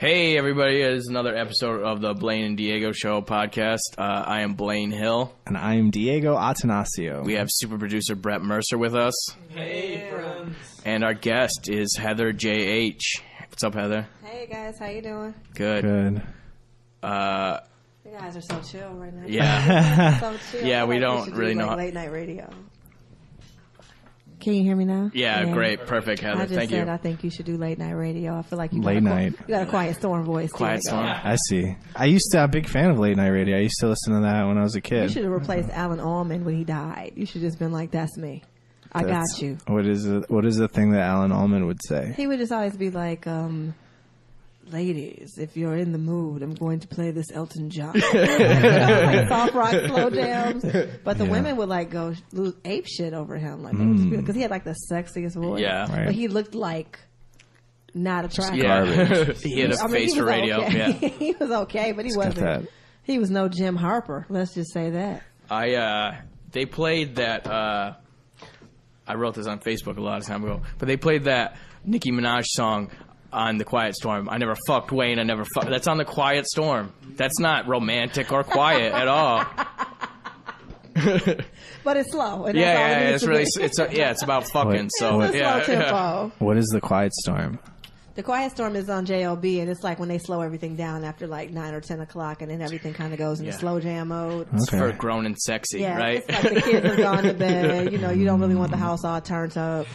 Hey, everybody. It is another episode of the Blain and Diego Show podcast. I am Blain Hill. And I am Diego Attanasio. We have super producer Brett Mercer with us. Hey, friends. And our guest is Heather J.H. What's up, Heather? Hey, guys. How you doing? Good. Good. You guys are so chill right now. Yeah. So chill. Yeah, we Like, don't should really do, know like, how- late night radio. Can you hear me now? Yeah, great. Perfect, Heather. I just Thank said you. I think you should do late night radio. I feel like you Late night. You got a quiet storm voice. Quiet Diego. Storm. I see. I'm a big fan of late night radio. I used to listen to that when I was a You kid. should have replaced Alan Allman when he died. You should have just been like, "That's me. I got you." What is the thing that Alan Allman would say? He would just always be like, "Ladies, if you're in the mood, I'm going to play this Elton John." Like soft rock slow jams. But the women would like go lose ape shit over him, like because he had like the sexiest voice. Yeah. Right. But he looked like not attractive. Yeah. He had a face he for was radio. Okay. Yeah. He was okay, but he got wasn't. that. He was no Jim Harper. Let's just say that. They played that, I wrote this on Facebook a lot of time ago, but they played that Nicki Minaj song on The Quiet Storm. I never fucked Wayne, that's on The Quiet Storm. That's not romantic or quiet at all. But it's slow. And that's all it needs It's to really, be. it's about fucking, so, It's a yeah. slow tempo. What is the Quiet Storm? The Quiet Storm is on JLB, and it's like when they slow everything down after like 9 or 10 o'clock, and then everything kind of goes into slow jam mode. Okay. For grown and sexy, Yeah, right? it's like the kids have gone to bed. You know, you don't really want the house all turned up.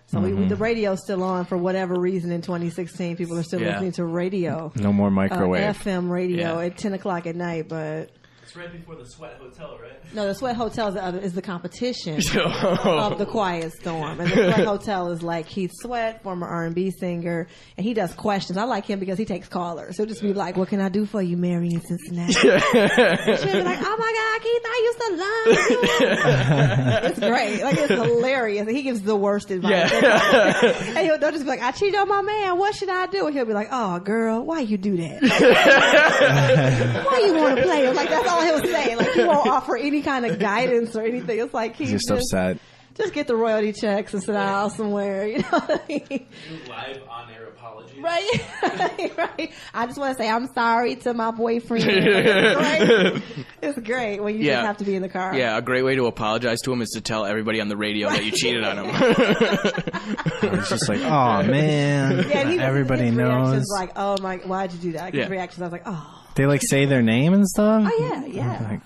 So the radio's still on for whatever reason in 2016. People are still listening to radio. No more microwave. FM radio Yeah. at 10 o'clock at night, but... It's right before the Sweat Hotel, right? No, the Sweat Hotel is the competition of the Quiet Storm, and the Sweat Hotel is like Keith Sweat, former R&B singer, and he does questions. I like him because he takes callers. He'll just be like, "What can I do for you, Mary in Cincinnati?" And she'll be like, "Oh my God, Keith, I used to love you." It's great, like it's hilarious. And he gives the worst advice. And they'll just be like, "I cheated on my man. What should I do?" And he'll be like, "Oh, girl, why you do that? Why you want to play?" Like that's all he'll say. Like he won't offer any kind of guidance or anything. It's like he's Just upset. Just get the royalty checks and sit out somewhere. You know what I mean? Do live on-air apologies. Right, right. I just want to say I'm sorry to my boyfriend. It's great when you just have to be in the car. Yeah, a great way to apologize to him is to tell everybody on the radio that you cheated on him. It's just like, oh man. Yeah, and Everybody his knows. reactions like, "Oh my, why'd you do that?" Like, his reactions, I was like, "Oh." They like say their name and stuff. Oh yeah. Like,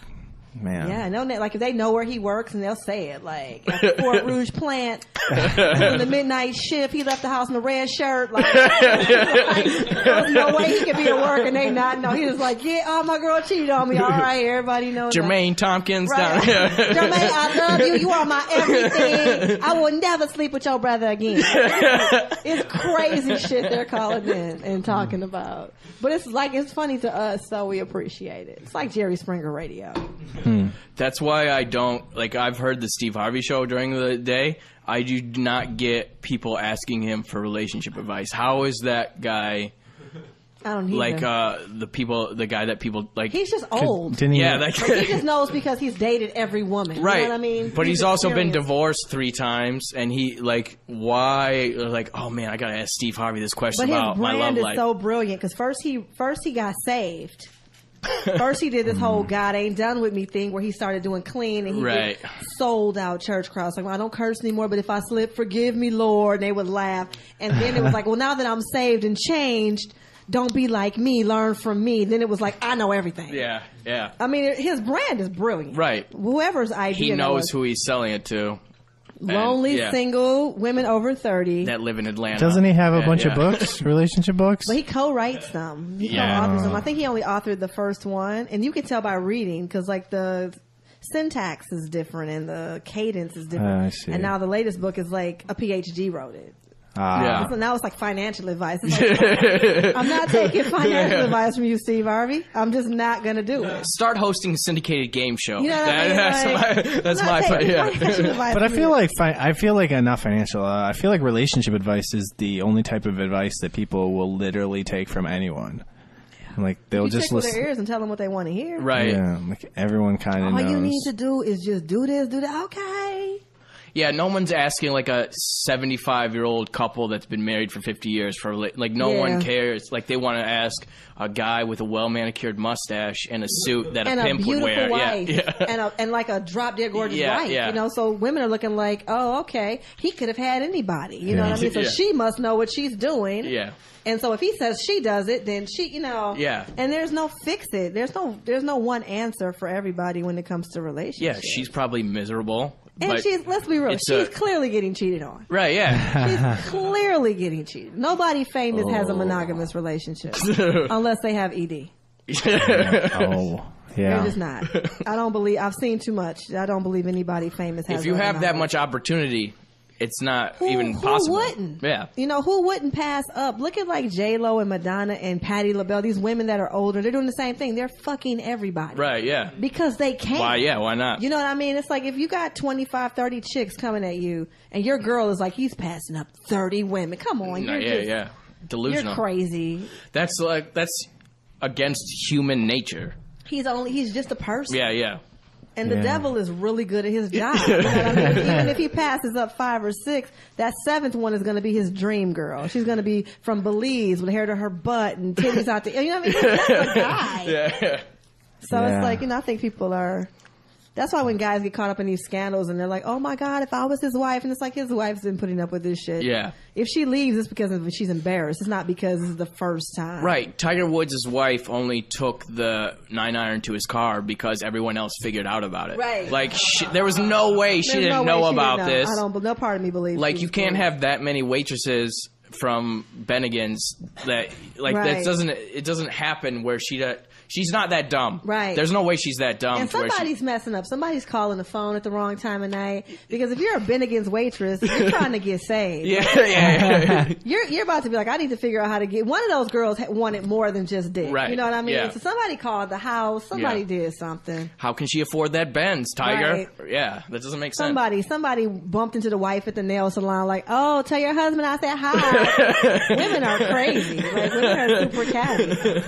man. Yeah, no, like if they know where he works and they'll say it, like at the Fort Rouge plant, in the midnight shift, he left the house in a red shirt. Like, there's no way he could be at work and they not know. He was like, "Yeah, oh my girl cheated on me. All right, everybody knows." Jermaine Tompkins Right. down. Jermaine, I love you. You are my everything. I will never sleep with your brother again. It's crazy shit they're calling in and talking about. But it's funny to us, so we appreciate it. It's like Jerry Springer radio. That's why I don't, like, I've heard the Steve Harvey show during the day. I do not get people asking him for relationship advice. How is that guy, I don't either. like, the guy that people, like... He's just old. Didn't he? Yeah, Like, he just knows because he's dated every woman. right. You know what I mean? But he's also been experienced. divorced 3 times, and he, like, why, like, oh man, I gotta ask Steve Harvey this question But his about my love brand is life. so brilliant because first he got saved. First he did this whole God ain't done with me thing where he started doing clean and he Right. did sold out church crowds. Like, well, I don't curse anymore, but if I slip, forgive me, Lord. And they would laugh. And then it was like, well, now that I'm saved and changed, don't be like me, learn from me. Then it was like, I know everything. Yeah, yeah. I mean, his brand is brilliant. Right. Whoever's idea He that knows was. who he's selling it to. Lonely, yeah. single, women over 30. That live in Atlanta. Doesn't he have a bunch of Yeah. books, relationship books? But he co-writes them. He Yeah. co-authors them. I think he only authored the first one, and you can tell by reading because like the syntax is different and the cadence is different. I see. And now the latest book is like a PhD wrote it. Yeah. So now it's like financial advice. It's like, I'm not taking financial advice from you, Steve Harvey. I'm just not going to do it. Start hosting a syndicated game show. You know what I mean? That's I'm not my taking yeah. financial advice But I from feel you. like not financial. I feel like relationship advice is the only type of advice that people will literally take from anyone. Like they'll you just tickle listen. their ears and tell them what they want to hear. Right. Yeah, like everyone kind of All knows. you need to do is just do this, do that. Okay. Yeah, no one's asking like a 75-year-old couple that's been married for 50 years for like no one cares. Like they want to ask a guy with a well-manicured mustache and a suit that and a pimp would wear. Wife. Yeah. And like a drop-dead gorgeous wife. Yeah. You know, so women are looking like, oh, okay, he could have had anybody. You know what I mean? So she must know what she's doing. Yeah. And so if he says she does it, then she, you know. Yeah. And there's no fix it. There's no one answer for everybody when it comes to relationships. Yeah, she's probably miserable. And let's be real, she's clearly getting cheated on. Right, yeah. She's clearly getting cheated. Nobody famous has a monogamous relationship unless they have ED. Oh, yeah. They're just not. I've seen too much. I don't believe anybody famous has If you have that much opportunity, it's not even possible. Who wouldn't? Yeah. You know, who wouldn't pass up? Look at like J-Lo and Madonna and Patti LaBelle. These women that are older, they're doing the same thing. They're fucking everybody. Right, yeah. Because they can. Why not? You know what I mean? It's like if you got 25, 30 chicks coming at you and your girl is like, he's passing up 30 women. Come on. Yeah. Delusional. You're crazy. That's against human nature. He's just a person. Yeah. And the devil is really good at his job. You know what I mean? Even if he passes up 5 or 6, that 7th one is going to be his dream girl. She's going to be from Belize with hair to her butt and titties out the... You know what I mean? That's a guy. Yeah. So it's like, I think people are... That's why when guys get caught up in these scandals and they're like, oh my God, if I was his wife, and it's like his wife's been putting up with this shit. Yeah. If she leaves, it's because she's embarrassed. It's not because it's the first time. Right. Tiger Woods' wife only took the 9-iron to his car because everyone else figured out about it. Right. Like, there was no way she didn't know about this. No part of me believes. Like, you can't have that many waitresses from Bennigan's that, like, Right. it doesn't happen where she's not that dumb. Right. There's no way she's that dumb. And somebody's messing up. Somebody's calling the phone at the wrong time of night. Because if you're a Bennigan's waitress, you're trying to get saved. Yeah. You're about to be like, I need to figure out how to get... One of those girls wanted more than just dick. Right. You know what I mean? Yeah. So somebody called the house. Somebody did something. How can she afford that Benz, Tiger? Right. Yeah, that doesn't make sense. Somebody bumped into the wife at the nail salon like, oh, tell your husband I said hi. Women are crazy. Like, women are super catty.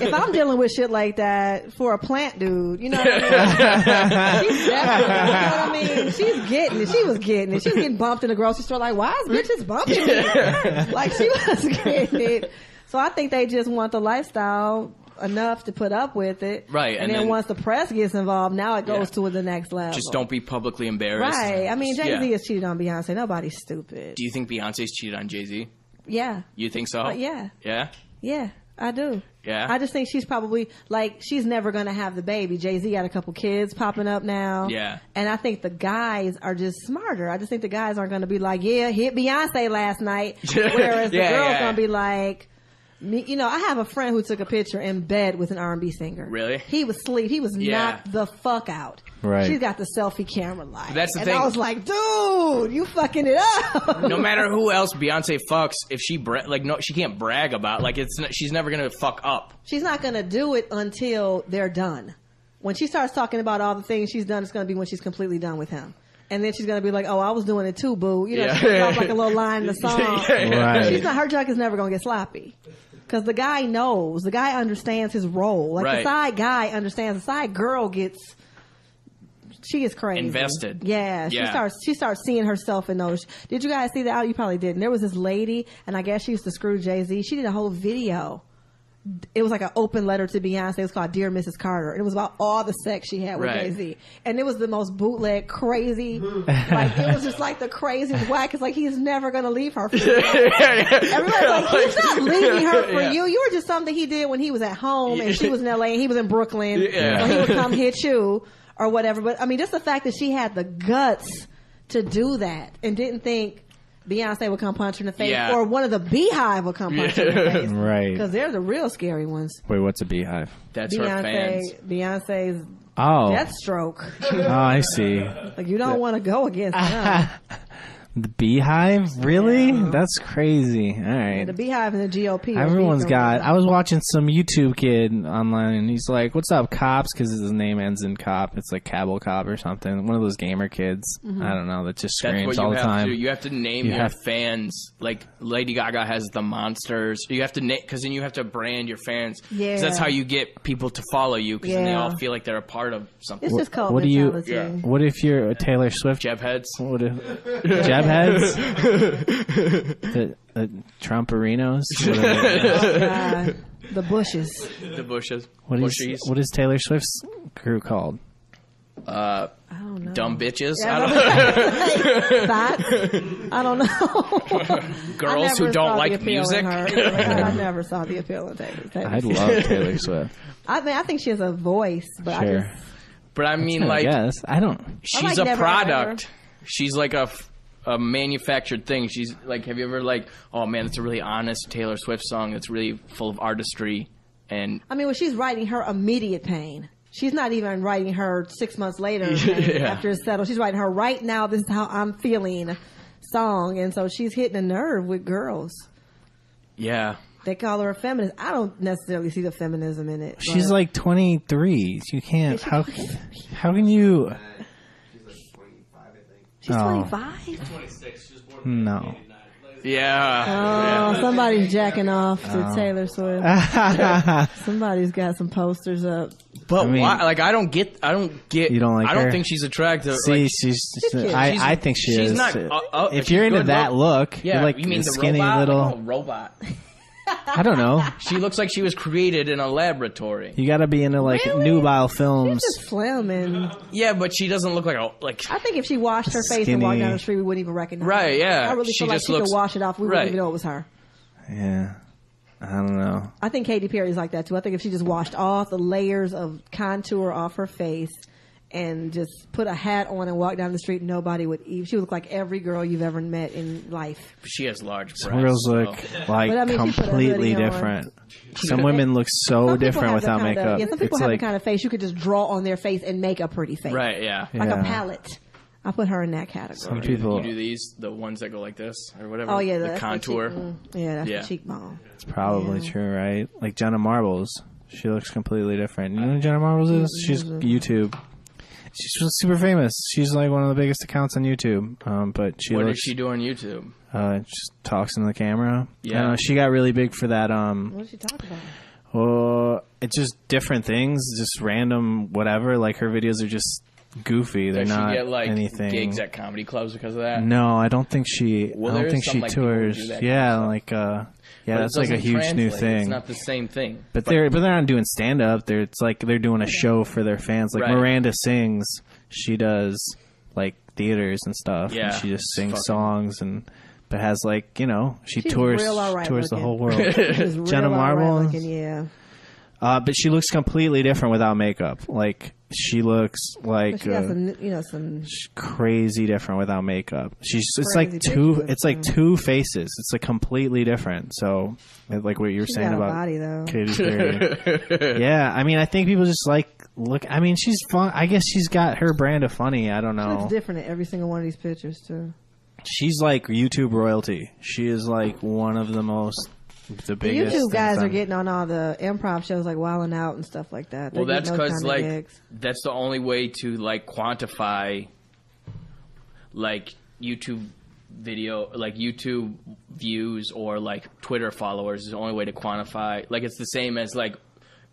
If I'm dealing with shit like that for a plant dude, you know what I mean? She's definitely, you know what I mean? She's getting it. She was getting it. She was getting bumped in the grocery store like, why is bitches bumping me? Like, she was getting it. So I think they just want the lifestyle enough to put up with it. Right. And then once the press gets involved, now it goes to the next level. Just don't be publicly embarrassed. Right. I mean, Jay-Z has cheated on Beyonce. Nobody's stupid. Do you think Beyonce's cheated on Jay-Z? Yeah. You think so? Yeah. Yeah? Yeah, I do. Yeah? I just think she's probably, like, she's never going to have the baby. Jay-Z got a couple kids popping up now. Yeah. And I think the guys are just smarter. I just think the guys aren't going to be like, yeah, hit Beyonce last night. Whereas the girl's going to be like, you know, I have a friend who took a picture in bed with an R&B singer. Really? He was asleep. He was knocked the fuck out. Right. She's got the selfie camera light. That's the and thing. I was like, dude, you fucking it up. No matter who else Beyonce fucks, if she she can't brag about, like, she's never gonna fuck up. She's not gonna do it until they're done. When she starts talking about all the things she's done, it's gonna be when she's completely done with him. And then she's gonna be like, "Oh, I was doing it too, boo." You know, she'll drop like a little line in the song. Right. She's not. Her junk is never gonna get sloppy. Because the guy knows. The guy understands his role. Like, the side guy understands. The side girl gets... She is crazy. Invested. Yeah. She starts seeing herself in those... Did you guys see that? You probably didn't. There was this lady, and I guess she used to screw Jay-Z. She did a whole video. It was like an open letter to Beyonce. It was called Dear Mrs. Carter. It was about all the sex she had with Jay-Z. And it was the most bootleg, crazy... like, it was just like the craziest whack. It's like, he's never going to leave her for you. Everybody's like, he's not leaving her for you. You were just something he did when he was at home and she was in LA and he was in Brooklyn. So he would come hit you or whatever. But I mean, just the fact that she had the guts to do that and didn't think Beyonce would come punch her in the face or one of the Beehive would come punch her in the face. Right. Because they're the real scary ones. Wait, what's a Beehive? That's her fans. Beyonce's Deathstroke. Oh, I see. Like, you don't want to go against them. The Beehive? Really? Yeah. That's crazy. All right. Yeah, the Beehive and the GOP. Everyone's got. I was watching some YouTube kid online, and he's like, "What's up, cops?" Because his name ends in cop. It's like Cabal Cop or something. One of those gamer kids. I don't know. That just screams all the time. You have to name your fans. Like Lady Gaga has the monsters. You have to name because then you have to brand your fans. Yeah, 'cause that's how you get people to follow you because then they all feel like they're a part of something. It's just called what do you? Yeah. What if you're a Taylor Swift? Jeb heads. What if Jeb heads? the Trumperinos? Oh, God. The Bushes. The Bushes. What is Taylor Swift's crew called? I don't know. Dumb bitches. Yeah, I don't know. Girls who don't like music. I never saw the appeal in Taylor. I love Taylor Swift. I think she has a voice, but sure. But I mean, like, I don't. She's a product. She's like a manufactured thing. She's like, have you ever like, oh man, that's a really honest Taylor Swift song that's really full of artistry. And I mean, when she's writing her immediate pain, she's not even writing her 6 months later after it's settled. She's writing her right now, this is how I'm feeling song. And so she's hitting a nerve with girls. Yeah. They call her a feminist. I don't necessarily see the feminism in it. She's like 23. You can't. How can you? She's 25? 26. She was born No. Yeah. Oh, somebody's jacking off to Taylor Swift. Somebody's got some posters up. But why? Like, I don't get. You don't like her? I don't think she's attractive. See, like, I think she is. She's not. If you're into that look, yeah, you're like you mean a the skinny robot? little Like, robot. I don't know. She looks like she was created in a laboratory. You got to be into like nubile films. She's just slim and Yeah, but she doesn't look like a I think if she washed her face and walked down the street, we wouldn't even recognize her. Right, yeah. I really She feel like just she looks- could wash it off. We wouldn't even know it was her. Yeah, I don't know. I think Katy Perry's like that too. I think if she just washed off the layers of contour off her face and just put a hat on and walked down the street, nobody would even. She would look like every girl you've ever met in life. She has large breasts. Some girls look like But, I mean, she put a completely hoodie on. different. Some women look so Some people different have without the kind makeup. yeah, some people It's have like, the kind of face you could just draw on their face and make a pretty face. Right, yeah. Like Yeah. a palette. I put her in that category. Some people. You do these, the ones that go like this or whatever. Oh yeah, the that's contour. that's the cheekbone. It's probably true, right? Like Jenna Marbles. She looks completely different. You know who Jenna Marbles is? She's YouTube. She's super famous. She's like one of the biggest accounts on YouTube. But What does she do on YouTube? Just talks into the camera. Yeah. I don't know, she got really big for that. What did she talk about? It's just different things, just random whatever. Like her videos are just goofy. They're Does not she get like anything. gigs at comedy clubs because of that? No, I don't think she. Well, I don't there think is she some, like, people who tours. do that Yeah, kind of like But that's it like a doesn't huge new translate. thing. It's not the same thing. But they're not doing stand up. It's like they're doing a show for their fans. Like Right. Miranda sings. She does like theaters and stuff. Yeah. And she just sings Fucking- songs but has like she She's tours real all right tours the looking. whole world. She's real Jenna all right Marbles? looking, yeah. But she looks completely different without makeup. Like she looks like But she got some crazy different without makeup. It's Crazy like two. pictures, It's like two faces. It's like completely different. So like what you were she's saying got about a body though. Katy Perry. Yeah, I mean, I think people just look. I mean, she's fun. I guess she's got her brand of funny. I don't She know. looks different in every single one of these pictures too. She's like YouTube royalty. She is like one of the The biggest. YouTube guys things are getting on all the improv shows like Wildin' Out and stuff like that. Well, They're that's getting those because kind of like gigs. that's the only way to like quantify like YouTube video, like YouTube views or like Twitter followers is the only way to quantify. Like it's the same as like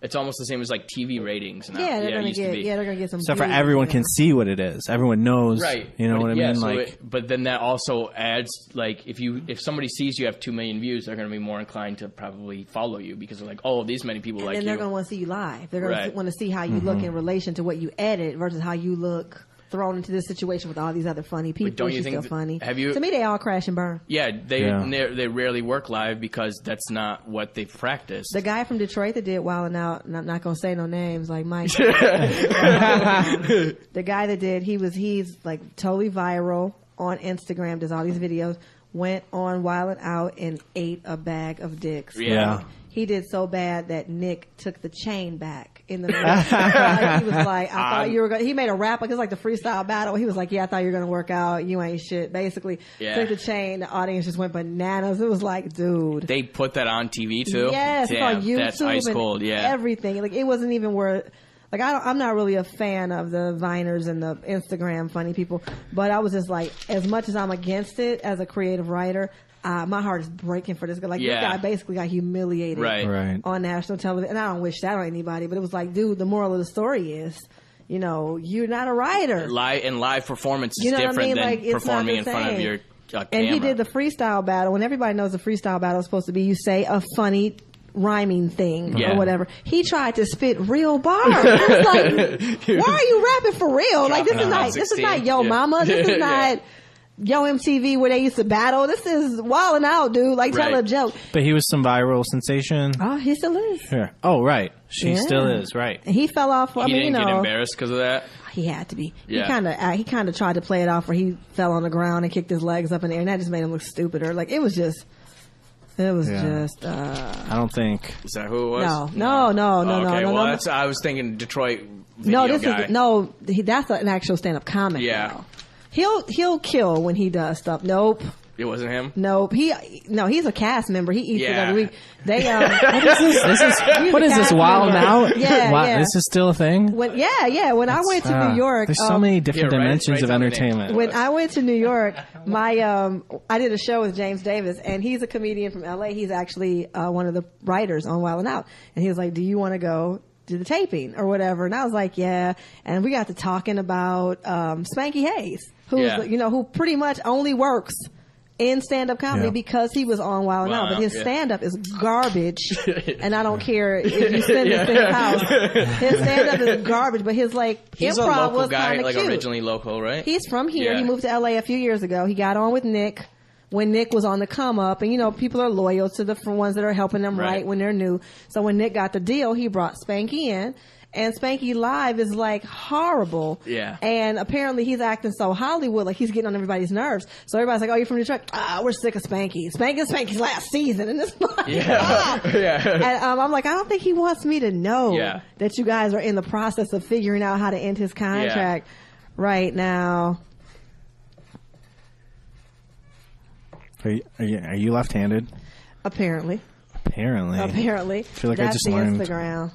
it's almost the same as like TV ratings now. Yeah, they're it gonna used to get. be. Yeah, they're gonna get some. So for views, everyone yeah. can see what it is. Everyone knows. Right. You know But what I yeah, mean? so Like. but then that also adds like if somebody sees you have 2 million views, they're going to be more inclined to probably follow you because they're like, oh, these many people And like then you. they're gonna want to see you live. They're gonna Right. want to see how you look in relation to what you edit versus how you look thrown into this situation with all these other funny people. don't you She's think still funny. have you- To me, they all crash and burn. Yeah, they rarely work live because that's not what they've practiced. The guy from Detroit that did Wildin' Out, and I'm not gonna say no names like Mike. The guy that did, he's like totally viral on Instagram, does all these videos, went on Wildin' Out and ate a bag of dicks. Yeah. he did so bad that Nick took the chain back in the middle. Like, he was like, I thought you were going to, he made a rap, like, it was like the freestyle battle. He was like, yeah, I thought you were going to work out. You ain't shit. Basically, took the chain. The audience just went bananas. It was like, dude. They put that on TV too? Yes, damn, on YouTube. that's ice cold, everything. Like, it wasn't even worth, like, I'm not really a fan of the Viners and the Instagram funny people, but I was just like, as much as I'm against it as a creative writer, my heart is breaking for this guy. Like, this guy basically got humiliated on national television. And I don't wish that on anybody, but it was like, dude, the moral of the story is, you know, you're not a writer. Live performance is different than like, performing in front of your camera. And he did the freestyle battle. And everybody knows the freestyle battle is supposed to be, you say a funny rhyming thing or whatever. He tried to spit real bars. I was like, why are you rapping for real? Like, this is not Yo Mama. This is not Yo MTV where they used to battle. This is wilding out, dude. Like, tell a joke. But he was some viral sensation. Oh, he still is. Sure. Oh, right. She still is, right. And he fell off. He didn't get embarrassed because of that? He had to be. Yeah. He kind of tried to play it off where he fell on the ground and kicked his legs up in the air, and that just made him look stupider. Like, it was just... I don't think. Is that who it was? No. Okay, no. That's, I was thinking Detroit video guy. That's an actual stand-up comic. Yeah. Now. He'll kill when he does stuff. Nope. It wasn't him? Nope. He's a cast member. He eats it every week. They what is this Wild Out? Yeah. This is still a thing? When I went to New York, there's so many different dimensions of entertainment. When I went to New York, I did a show with James Davis, and he's a comedian from LA. He's actually one of the writers on Wild Out, and he was like, "Do you want to go do the taping or whatever?" And I was like, "Yeah." And we got to talking about Spanky Hayes, who pretty much only works in stand-up comedy because he was on Wild 'N Out, but his stand-up is garbage, and I don't care if you send this to his house. His stand-up is garbage, but his he's improv a local was guy, kind of cute. Originally local, right? He's from here. He moved to LA a few years ago. He got on with Nick when Nick was on the come up, and people are loyal to the ones that are helping them write when they're new. So when Nick got the deal, he brought Spanky in. And Spanky Live is like horrible. Yeah. And apparently he's acting so Hollywood, like he's getting on everybody's nerves. So everybody's like, "Oh, you're from Detroit? We're sick of Spanky. Spanky's last season." And it's like, And I'm like, I don't think he wants me to know that you guys are in the process of figuring out how to end his contract right now. Are you left-handed? Apparently. I feel like I just learned. Instagram.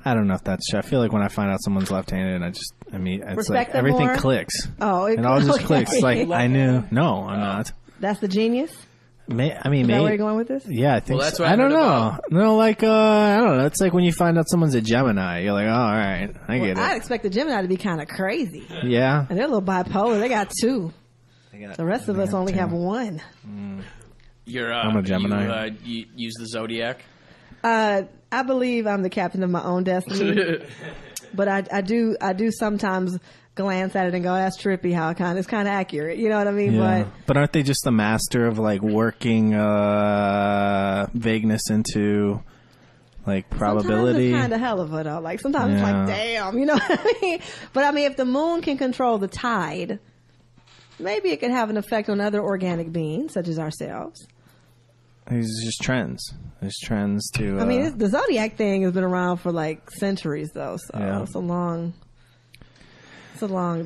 I don't know if that's true. I feel like when I find out someone's left-handed, it's respect like everything more? clicks. Oh, it all just clicks. Like I knew. No, I'm not. That's the genius. Is that where you're going with this? Yeah, I think. Well, that's so. what I don't know. About. No, I don't know. It's like when you find out someone's a Gemini. You're like, oh, all right, I get it. I'd expect the Gemini to be kind of crazy. Yeah, and they're a little bipolar. They got two. The rest of us only have one. I'm a Gemini. You use the Zodiac? I believe I'm the captain of my own destiny, but I do sometimes glance at it and go, "That's trippy. How it's kind of accurate." You know what I mean? Yeah. But aren't they just the master of like working vagueness into like probability? Sometimes it's kind of hell of it though. Like sometimes it's like, damn, you know what I mean? But I mean, if the moon can control the tide, maybe it could have an effect on other organic beings such as ourselves. These are just trends. There's trends to... I mean, the Zodiac thing has been around for like centuries, though. So it's a long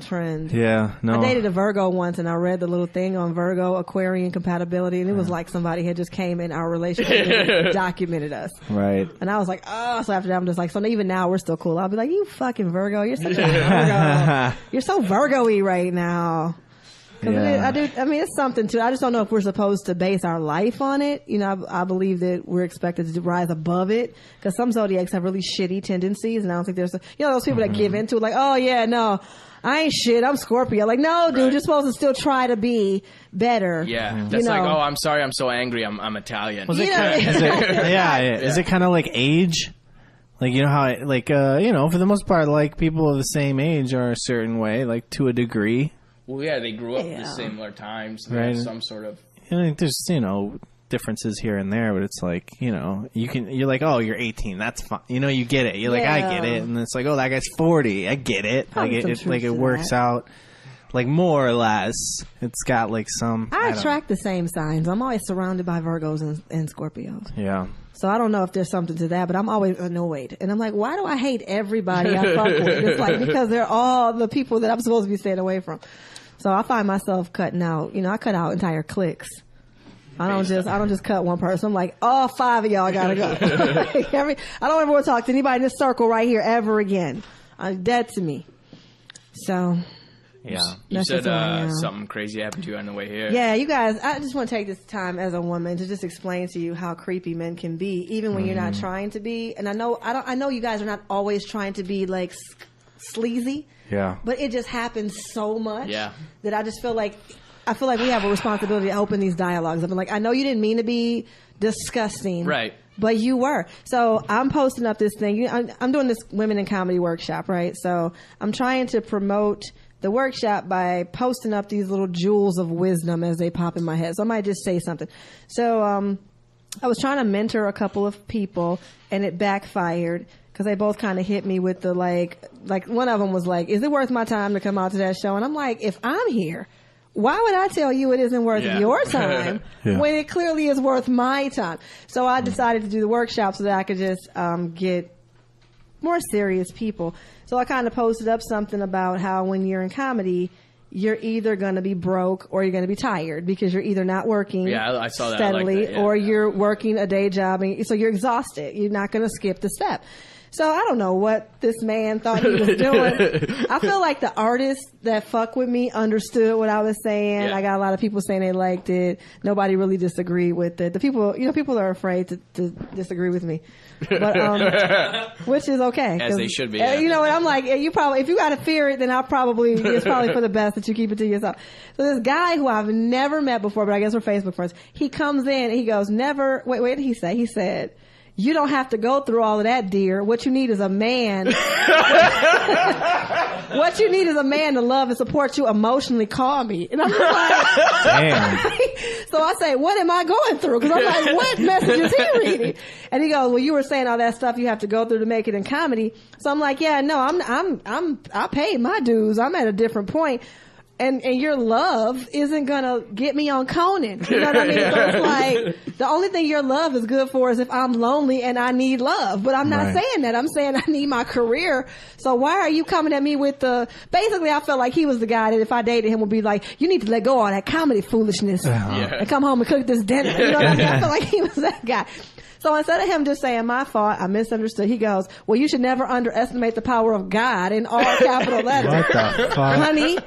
trend. Yeah, no. I dated a Virgo once, and I read the little thing on Virgo Aquarian compatibility, and it was like somebody had just came in our relationship and documented us. Right. And I was like, oh. So after that, I'm just like, so even now we're still cool. I'll be like, you fucking Virgo, you're such a Virgo. You're so Virgo-y right now. Yeah. I mean, it's something to. I just don't know if we're supposed to base our life on it. You know, I believe that we're expected to rise above it because some zodiacs have really shitty tendencies, and I don't think there's, those people that give into it, like, oh yeah, no, I ain't shit, I'm Scorpio. Like, no, dude, you're supposed to still try to be better. Yeah, that's like, oh, I'm sorry, I'm so angry, I'm Italian. Is it kind of like age? Like, you know how, for the most part, like people of the same age are a certain way, like to a degree. Well, yeah, they grew up at similar times. They have some sort of... there's, differences here and there, but it's like, you're like, oh, you're 18. That's fine. You get it. You're like, I get it. And it's like, oh, that guy's 40. I get it. Like, it works out, like, more or less. It's got, like, some... I attract the same signs. I'm always surrounded by Virgos and Scorpios. Yeah. So I don't know if there's something to that, but I'm always annoyed. And I'm like, why do I hate everybody I fuck with? It's like, because they're all the people that I'm supposed to be staying away from. So I find myself cutting out, I cut out entire cliques. I don't just cut one person. I'm like, all 5 of y'all gotta go. I don't ever want to talk to anybody in this circle right here ever again. Dead to me. So. Yeah. You said something crazy happened to you on the way here. Yeah, you guys, I just want to take this time as a woman to just explain to you how creepy men can be, even when you're not trying to be. And I know you guys are not always trying to be like sleazy. Yeah. But it just happens so much that I just feel like we have a responsibility to open these dialogues. I'm like, I know you didn't mean to be disgusting. Right. But you were. So I'm posting up this thing. I'm doing this women in comedy workshop, right? So I'm trying to promote the workshop by posting up these little jewels of wisdom as they pop in my head. So I might just say something. So I was trying to mentor a couple of people, and it backfired because they both kind of hit me with the like one of them was like, is it worth my time to come out to that show? And I'm like, if I'm here, why would I tell you it isn't worth your time when it clearly is worth my time? So I decided to do the workshop so that I could just get more serious people. So I kind of posted up something about how when you're in comedy, you're either going to be broke or you're going to be tired because you're either not working I saw that. steadily I like that. or you're working a day job. And so you're exhausted. You're not going to skip the step. So I don't know what this man thought he was doing. I feel like the artists that fuck with me understood what I was saying. Yeah. I got a lot of people saying they liked it. Nobody really disagreed with it. The people, people are afraid to disagree with me, but which is okay. As they should be. You know what? I'm like, you probably, if you got to fear it, then it's probably for the best that you keep it to yourself. So this guy who I've never met before, but I guess we're Facebook friends, he comes in and he goes, what did he say? He said, you don't have to go through all of that, dear. What you need is a man. What you need is a man to love and support you emotionally. Call me. And I'm just like, damn. So I say, what am I going through? Because I'm like, what message is he reading? And he goes, well, you were saying all that stuff you have to go through to make it in comedy. So I'm like, yeah, no, I paid my dues. I'm at a different point. And your love isn't gonna get me on Conan. You know what I mean? So it's like, the only thing your love is good for is if I'm lonely and I need love. But I'm not saying that. I'm saying I need my career. So why are you coming at me with basically I felt like he was the guy that if I dated him would be like, you need to let go of all that comedy foolishness and come home and cook this dinner. You know what I mean? I felt like he was that guy. So instead of him just saying my fault, I misunderstood, he goes, well, you should never underestimate the power of God in all capital letters. What the fuck? Honey,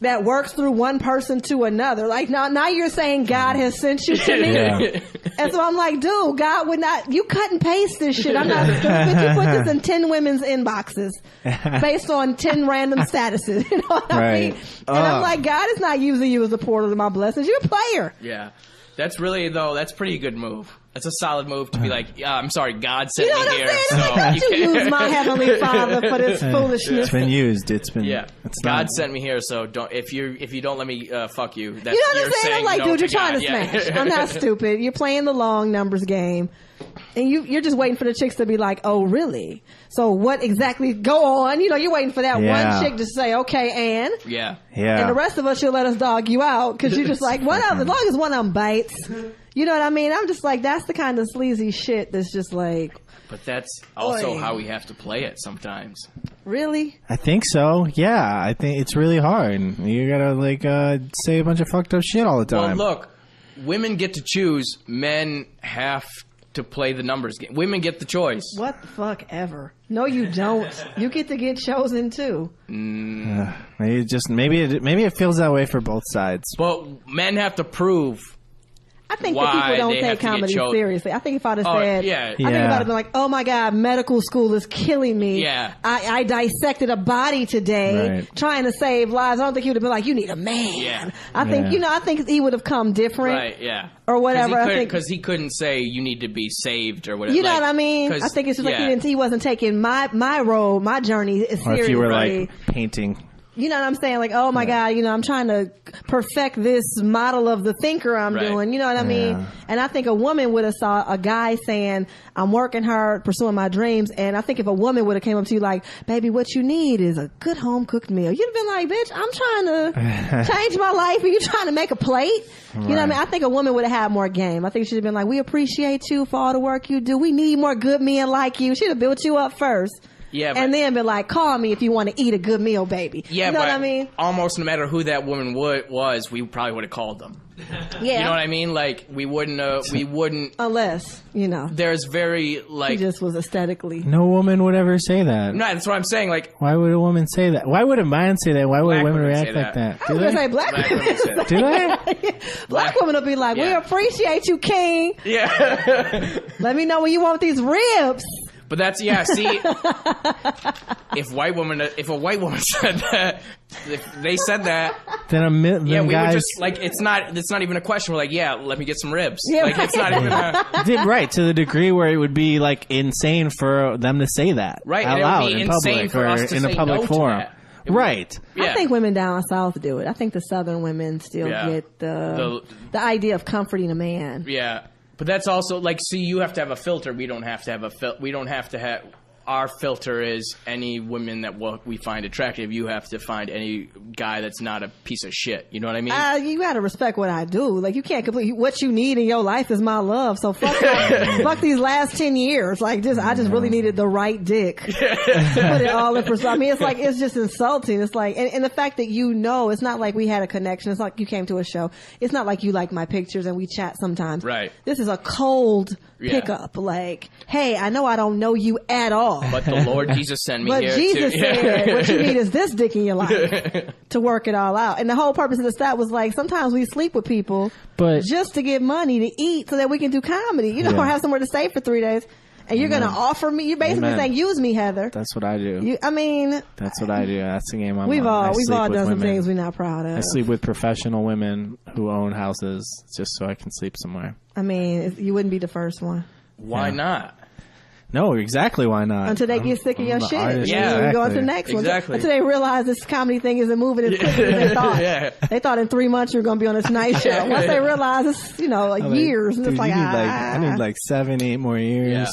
that works through one person to another. Like now you're saying God has sent you to me. Yeah. And so I'm like, dude, God would not, you cut and paste this shit. I'm not stupid. You put this in 10 women's inboxes based on 10 random statuses. You know what I mean? And I'm like, God is not using you as a portal to my blessings. You're a player. Yeah. That's pretty good move. That's a solid move to be like, I'm sorry, God sent You know me what here. I'm saying? So Like, don't you use my heavenly Father for this foolishness. It's been used. It's been God sent me here, so don't if you don't let me fuck you. That's, You know what I'm saying? I'm like, no dude, you're to trying God. to smash. I'm not stupid. You're playing the long numbers game. And you're just waiting for the chicks to be like, oh, really? So what exactly? Go on. You're waiting for that one chick to say, okay, and? Yeah. Yeah. And the rest of us, you'll let us dog you out because you're just like, whatever. As long as one of them bites. You know what I mean? I'm just like, that's the kind of sleazy shit that's just like. But that's also how we have to play it sometimes. Really? I think so. Yeah. I think it's really hard. You gotta say a bunch of fucked up shit all the time. Well, look, women get to choose. Men have to play the numbers game. Women get the choice. What the fuck ever? No, you don't. You get to get chosen too. Maybe it feels that way for both sides. But men have to prove. I think that people don't take comedy seriously. I think if I'd have said, I think if I'd have been like, oh my God, medical school is killing me. Yeah. I dissected a body today trying to save lives. I don't think he would have been like, you need a man. Yeah. I think he would have come different. Right, yeah. Or whatever. Because he couldn't say you need to be saved or whatever. You know what I mean? I think it's just like he wasn't taking my role, my journey seriously. Or if you were like painting. You know what I'm saying? Like, oh my God, you know, I'm trying to perfect this model of the thinker I'm doing. You know what I mean? Yeah. And I think a woman would have saw a guy saying, I'm working hard, pursuing my dreams. And I think if a woman would have came up to you like, baby, what you need is a good home cooked meal. You'd have been like, bitch, I'm trying to change my life. Are you trying to make a plate? You know what I mean? I think a woman would have had more game. I think she'd have been like, we appreciate you for all the work you do. We need more good men like you. She'd have built you up first. Yeah, and then be like, call me if you want to eat a good meal, baby. Yeah, you know but what I mean? Almost no matter who that woman was, we probably would have called them. Yeah. You know what I mean? Like, we wouldn't. Unless, you know. There's very, like. He just was aesthetically. No woman would ever say that. No, that's what I'm saying. Like. Why would a woman say that? Why would a man say that? Why would women react say like that? I was going to say black women say that. Do they? Black women will be like, we appreciate you, king. Yeah. Let me know when you want these ribs. But that's, yeah, see, if a white woman said that, if they said that, then we guys, would just, like, it's not even a question. We're like, yeah, let me get some ribs. Yeah, like, it's not even right, to the degree where it would be, like, insane for them to say that right, out and it loud would be in insane public for or us to in a say public no to forum. that. Right. Yeah. I think women down south do it. I think the southern women still get the idea of comforting a man. Yeah. But that's also, like, see, you have to have a filter. We don't have to have we don't have to have... Our filter is any women that we find attractive. You have to find any guy that's not a piece of shit. You know what I mean? You gotta respect what I do. Like, you can't complete what you need in your life is my love. So fuck these last 10 years. Like, I just really needed the right dick. Put it all in perspective. I mean, it's like, it's just insulting. It's like, and the fact that it's not like we had a connection. It's like you came to a show. It's not like you like my pictures and we chat sometimes. Right. This is a cold pickup. Like, hey, I know I don't know you at all. But the Lord Jesus sent me but here. Jesus said, what you need is this dick in your life to work it all out. And the whole purpose of the stat was like, sometimes we sleep with people just to get money to eat so that we can do comedy, you know, or have somewhere to stay for 3 days. And you're going to offer me, you're basically saying, use me, Heather. That's what I do. That's what I do. That's the game I'm we've on. We've all done some things we're not proud of. I sleep with professional women who own houses just so I can sleep somewhere. I mean, you wouldn't be the first one. Why not? No, exactly. Why not? Until they get sick of your shit. Yeah, we go on to the next one. Exactly. Until they realize this comedy thing isn't moving as quickly as they thought. They thought in 3 months you were going to be on this night show. Once they realize it's, years. And dude, it's like, I need like 7-8 more years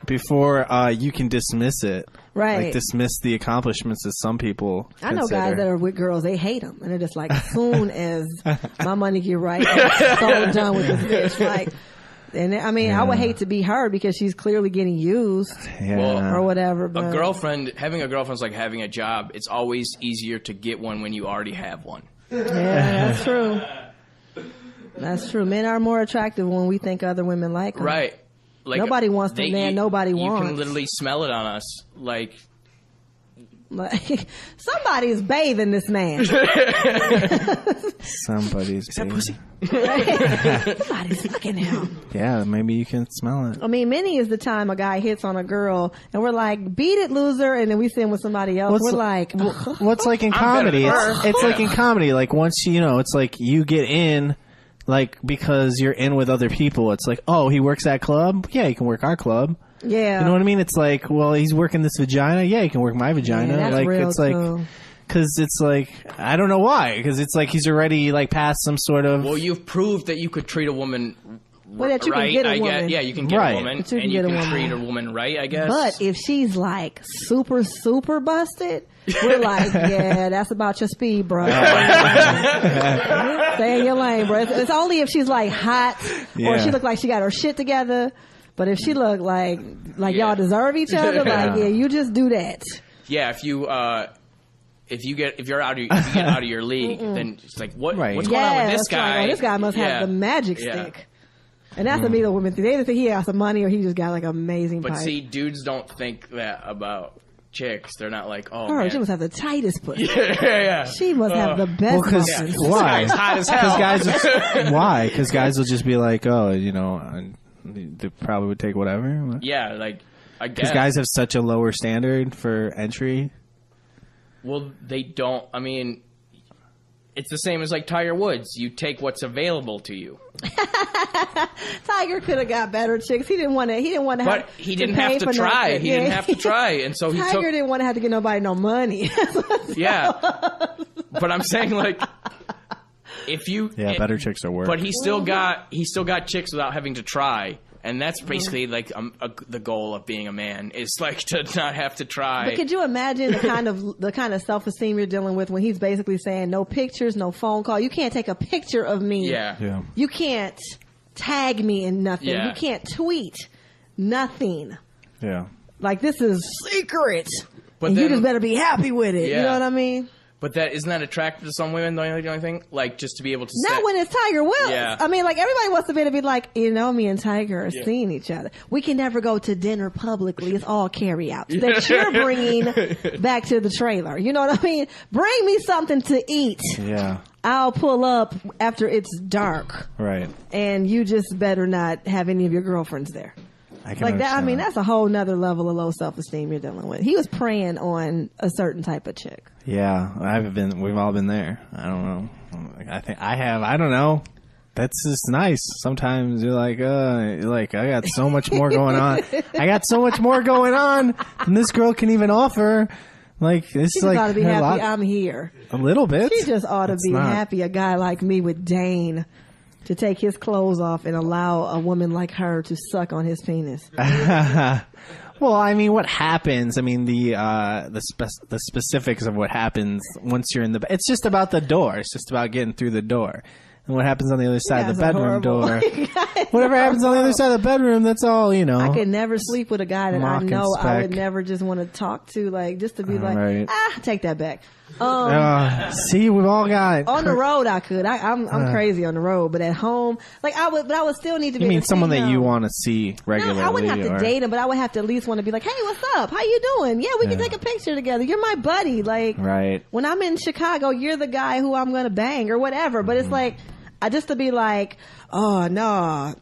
before you can dismiss it. Right. Like, dismiss the accomplishments that some people I know consider. guys that are with girls, they hate them. And they're just like, as soon as my money get right, I'm so done with this bitch. Like, and I mean, I would hate to be her because she's clearly getting used or whatever. But having a girlfriend is like having a job. It's always easier to get one when you already have one. Yeah, that's true. That's true. Men are more attractive when we think other women like them. Right. Like, nobody wants the man nobody wants. You can literally smell it on us. Like somebody's bathing this man. Somebody's bathing. Pussy? Somebody's fucking him. Yeah, maybe you can smell it. I mean, many is the time a guy hits on a girl and we're like, beat it, loser, and then we see him with somebody else. We're like, what's like in comedy? It's like in comedy. Like, once it's like you get in. Like, because you're in with other people, it's like, oh, he works that club? Yeah, he can work our club. Yeah. You know what I mean? It's like, well, he's working this vagina? Yeah, he can work my vagina. Yeah, that's like, real it's like, too. Because it's like, I don't know why. Because it's like he's already like past some sort of. Well, you've proved that you could treat a woman that you right. Can get a woman. Yeah, you can get a woman, and you can treat a woman right. I guess. But if she's like super busted, we're like, yeah, that's about your speed, bro. Stay in your lane, bro. It's only if she's like hot or she look like she got her shit together. But if she look like y'all deserve each other, you just do that. Yeah, if you're out of your league, then it's like what's going on with this guy? This guy must have the magic stick. And that's the middle women thing. They either think he has some money or he just got like amazing pipe. But see, dudes don't think that about chicks. They're not like, oh, man. She must have the tightest pussy. Yeah. She must have the best pussy. Why? This guy's hot as hell. Why? Because guys will just be like, oh, they probably would take whatever. Yeah, like, I guess. Because guys have such a lower standard for entry. Well, they don't. I mean, it's the same as like Tiger Woods. You take what's available to you. Tiger could have got better chicks. He didn't want to. He didn't want to. But he didn't have to try. He didn't have to try, and so he Tiger took. didn't want to have to get nobody no money. Yeah, but I'm saying like, if you better chicks are worse. But he still got chicks without having to try. And that's basically like the goal of being a man is like to not have to try. But could you imagine the kind of self-esteem you're dealing with when he's basically saying no pictures, no phone call. You can't take a picture of me. Yeah. You can't tag me in nothing. Yeah. You can't tweet nothing. Yeah. Like this is secret. But and then, you just better be happy with it. Yeah. You know what I mean? But that isn't that attractive to some women? The only thing, like just to be able to. Not when it's Tiger Woods. Yeah. I mean, like everybody wants to be able to be like, you know, me and Tiger are seeing each other. We can never go to dinner publicly. It's all carry outs that you're bringing back to the trailer. You know what I mean? Bring me something to eat. Yeah. I'll pull up after it's dark. Right. And you just better not have any of your girlfriends there. Like that. I mean, that's a whole nother level of low self-esteem you're dealing with. He was preying on a certain type of chick. Yeah, we've all been there. I don't know. I think I have. I don't know. That's just nice. Sometimes you're like, I got so much more going on. I got so much more going on than this girl can even offer. Like, this She is like ought to be happy lot, I'm here. a little bit. She just ought to be happy a guy like me with Dane to take his clothes off and allow a woman like her to suck on his penis. Well, I mean, what happens? I mean, the specifics of what happens once you're in the. It's just about the door. It's just about getting through the door, and what happens on the other side of the bedroom door. Whatever happens on the other side of the bedroom, that's all you know. I could never sleep with a guy that I know spec. I would never just want to talk to, like just to be take that back. See, we've all got on the road. I could. I'm crazy on the road, but at home, like I would still need to be. You mean able to someone see that him. you want to see regularly? No, I wouldn't have to date him, but I would have to at least want to be like, "Hey, what's up? How you doing? Yeah, we can take a picture together. You're my buddy." Like, right. When I'm in Chicago, you're the guy who I'm gonna bang or whatever. But it's like, I just to be like, "Oh no,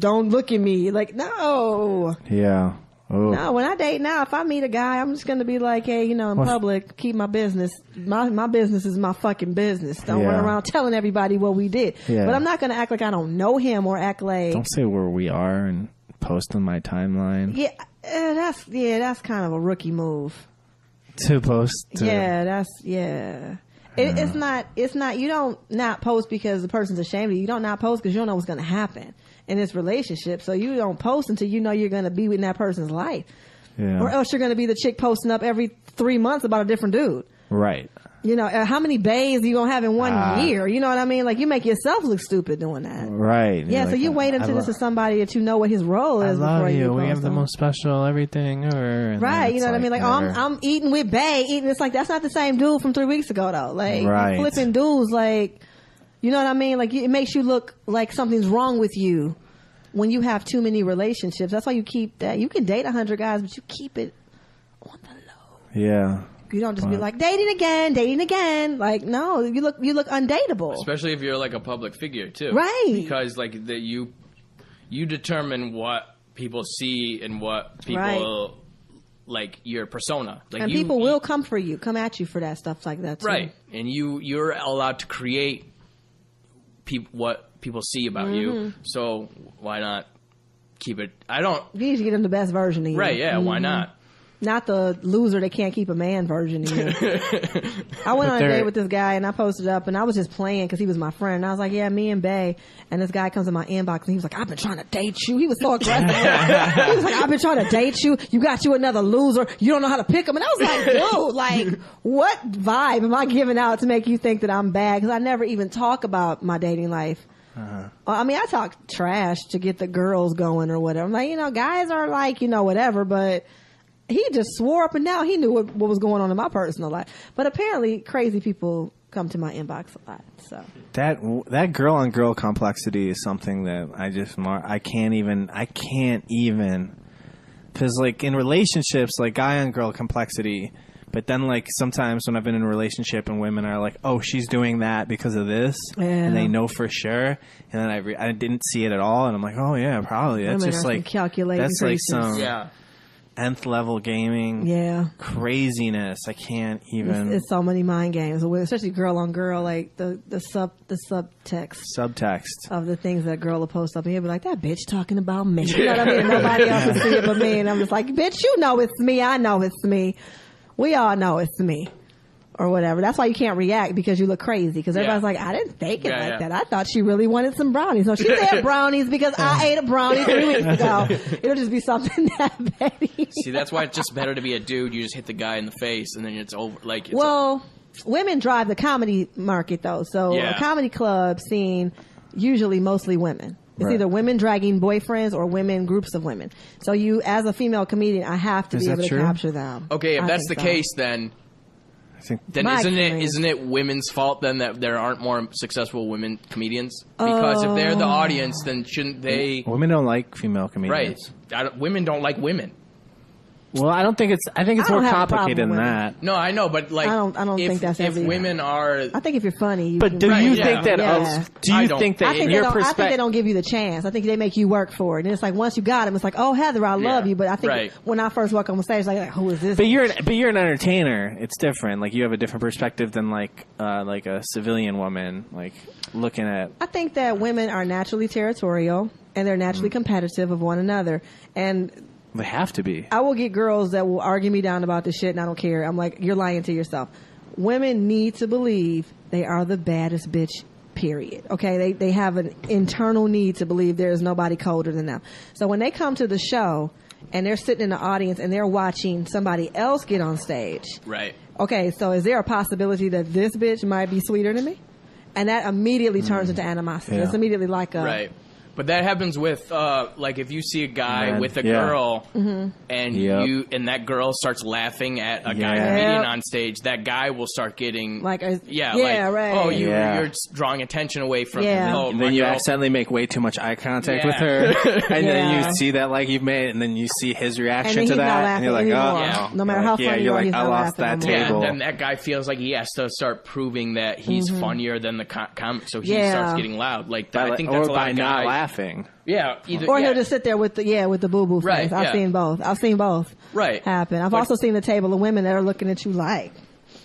don't look at me." Like, no. Yeah. Ooh. No, when I date now, if I meet a guy, I'm just going to be like, hey, in public, keep my business. My business is my fucking business. Don't run around telling everybody what we did. Yeah. But I'm not going to act like I don't know him or act like. Don't say where we are and post on my timeline. Yeah, that's kind of a rookie move. To post. It's not, you don't not post because the person's ashamed of you. You don't not post because you don't know what's going to happen in this relationship. So you don't post until you know you're going to be in that person's life. Yeah. Or else you're going to be the chick posting up every 3 months about a different dude. Right. You know, how many bays are you going to have in 1 year? You know what I mean? Like, you make yourself look stupid doing that. Right. Yeah, so you wait until this is somebody that you know what his role is before you post We have the most special everything ever. Right, you know what I mean? Like, I'm eating with Bay. It's like, that's not the same dude from 3 weeks ago, though. Like, right. Flipping dudes, like, you know what I mean? Like, it makes you look like something's wrong with you when you have too many relationships. That's why you keep that. You can date 100 guys, but you keep it on the low. Yeah. You don't just be like dating again. Like, no, you look undateable. Especially if you're like a public figure too, right? Because like you determine what people see and what people like your persona. Like, and people will come at you for that stuff like that too. Right? And you're allowed to create what people see about you. So why not keep it? You need to get them the best version of you. Right? Yeah. Why not? Not the loser that can't keep a man version of you. I went on a date with this guy and I posted up and I was just playing because he was my friend. And I was like, yeah, me and Bay. And this guy comes in my inbox and he was like, I've been trying to date you. He was so aggressive. He was like, I've been trying to date you. You got you another loser. You don't know how to pick him. And I was like, dude, like, what vibe am I giving out to make you think that I'm bad? Because I never even talk about my dating life. I mean, I talk trash to get the girls going or whatever. I'm like, guys are like, whatever, but he just swore up and down he knew what was going on in my personal life. But apparently crazy people come to my inbox a lot. So that girl on girl complexity is something that I can't even, because like in relationships, like guy on girl complexity, but then like sometimes when I've been in a relationship and women are like, oh, she's doing that because of this, and they know for sure, and then I didn't see it at all, and I'm like, oh yeah, probably. That's women just are like calculating. that's like some nth level gaming. Yeah. Craziness. I can't even. It's so many mind games, especially girl on girl, like the subtext of the things that a girl will post up, and he'll be like, "That bitch talking about me." You know what I mean? Nobody else will see it but me, and I'm just like, "Bitch, you know it's me. I know it's me. We all know it's me." Or whatever. That's why you can't react, because you look crazy. Because everybody's like, I didn't think it like that. I thought she really wanted some brownies. No, she said brownies because I ate a brownie 3 weeks ago. It'll just be something that petty. See, that's why it's just better to be a dude. You just hit the guy in the face and then it's over. Like, women drive the comedy market though. So a comedy club scene, usually mostly women. It's either women dragging boyfriends or groups of women. So you, as a female comedian, I have to be able to capture them. Okay, if that's the case, then isn't it women's fault then that there aren't more successful women comedians? Because if they're the audience, then shouldn't they? Women don't like female comedians. Right. Women don't like women. Well, I think it's more complicated than that. No, I know, but like, I don't think that's if women are. I think if you're funny, but do you think that? Do you think that in your perspective? I think they don't give you the chance. I think they make you work for it, and it's like once you got them, it's like, oh Heather, I love you. But I think when I first walk on the stage, like who is this? But you're an entertainer. It's different. Like you have a different perspective than like a civilian woman. Like looking at. I think that women are naturally territorial and they're naturally competitive of one another, and. They have to be. I will get girls that will argue me down about this shit, and I don't care. I'm like, you're lying to yourself. Women need to believe they are the baddest bitch, period. Okay? They have an internal need to believe there is nobody colder than them. So when they come to the show and they're sitting in the audience and they're watching somebody else get on stage. Right. Okay, so is there a possibility that this bitch might be sweeter than me? And that immediately turns into animosity. It's immediately like a... Right. But that happens with, like, if you see a guy with a girl, and that girl starts laughing at a guy comedian on stage, that guy will start getting right. Oh, you're drawing attention away from him. Oh, and then you accidentally make way too much eye contact with her, and then you see that like you've made, and then you see his reaction to that, and you're like, no matter how funny you are, he's I lost that table. And then that guy feels like he has to start proving that he's funnier than the comic, so he starts getting loud. Like I think that's a lot of guys laughing. Yeah, or he'll just sit there with the boo boo face. I've seen both. Happen. I've also seen a table of women that are looking at you like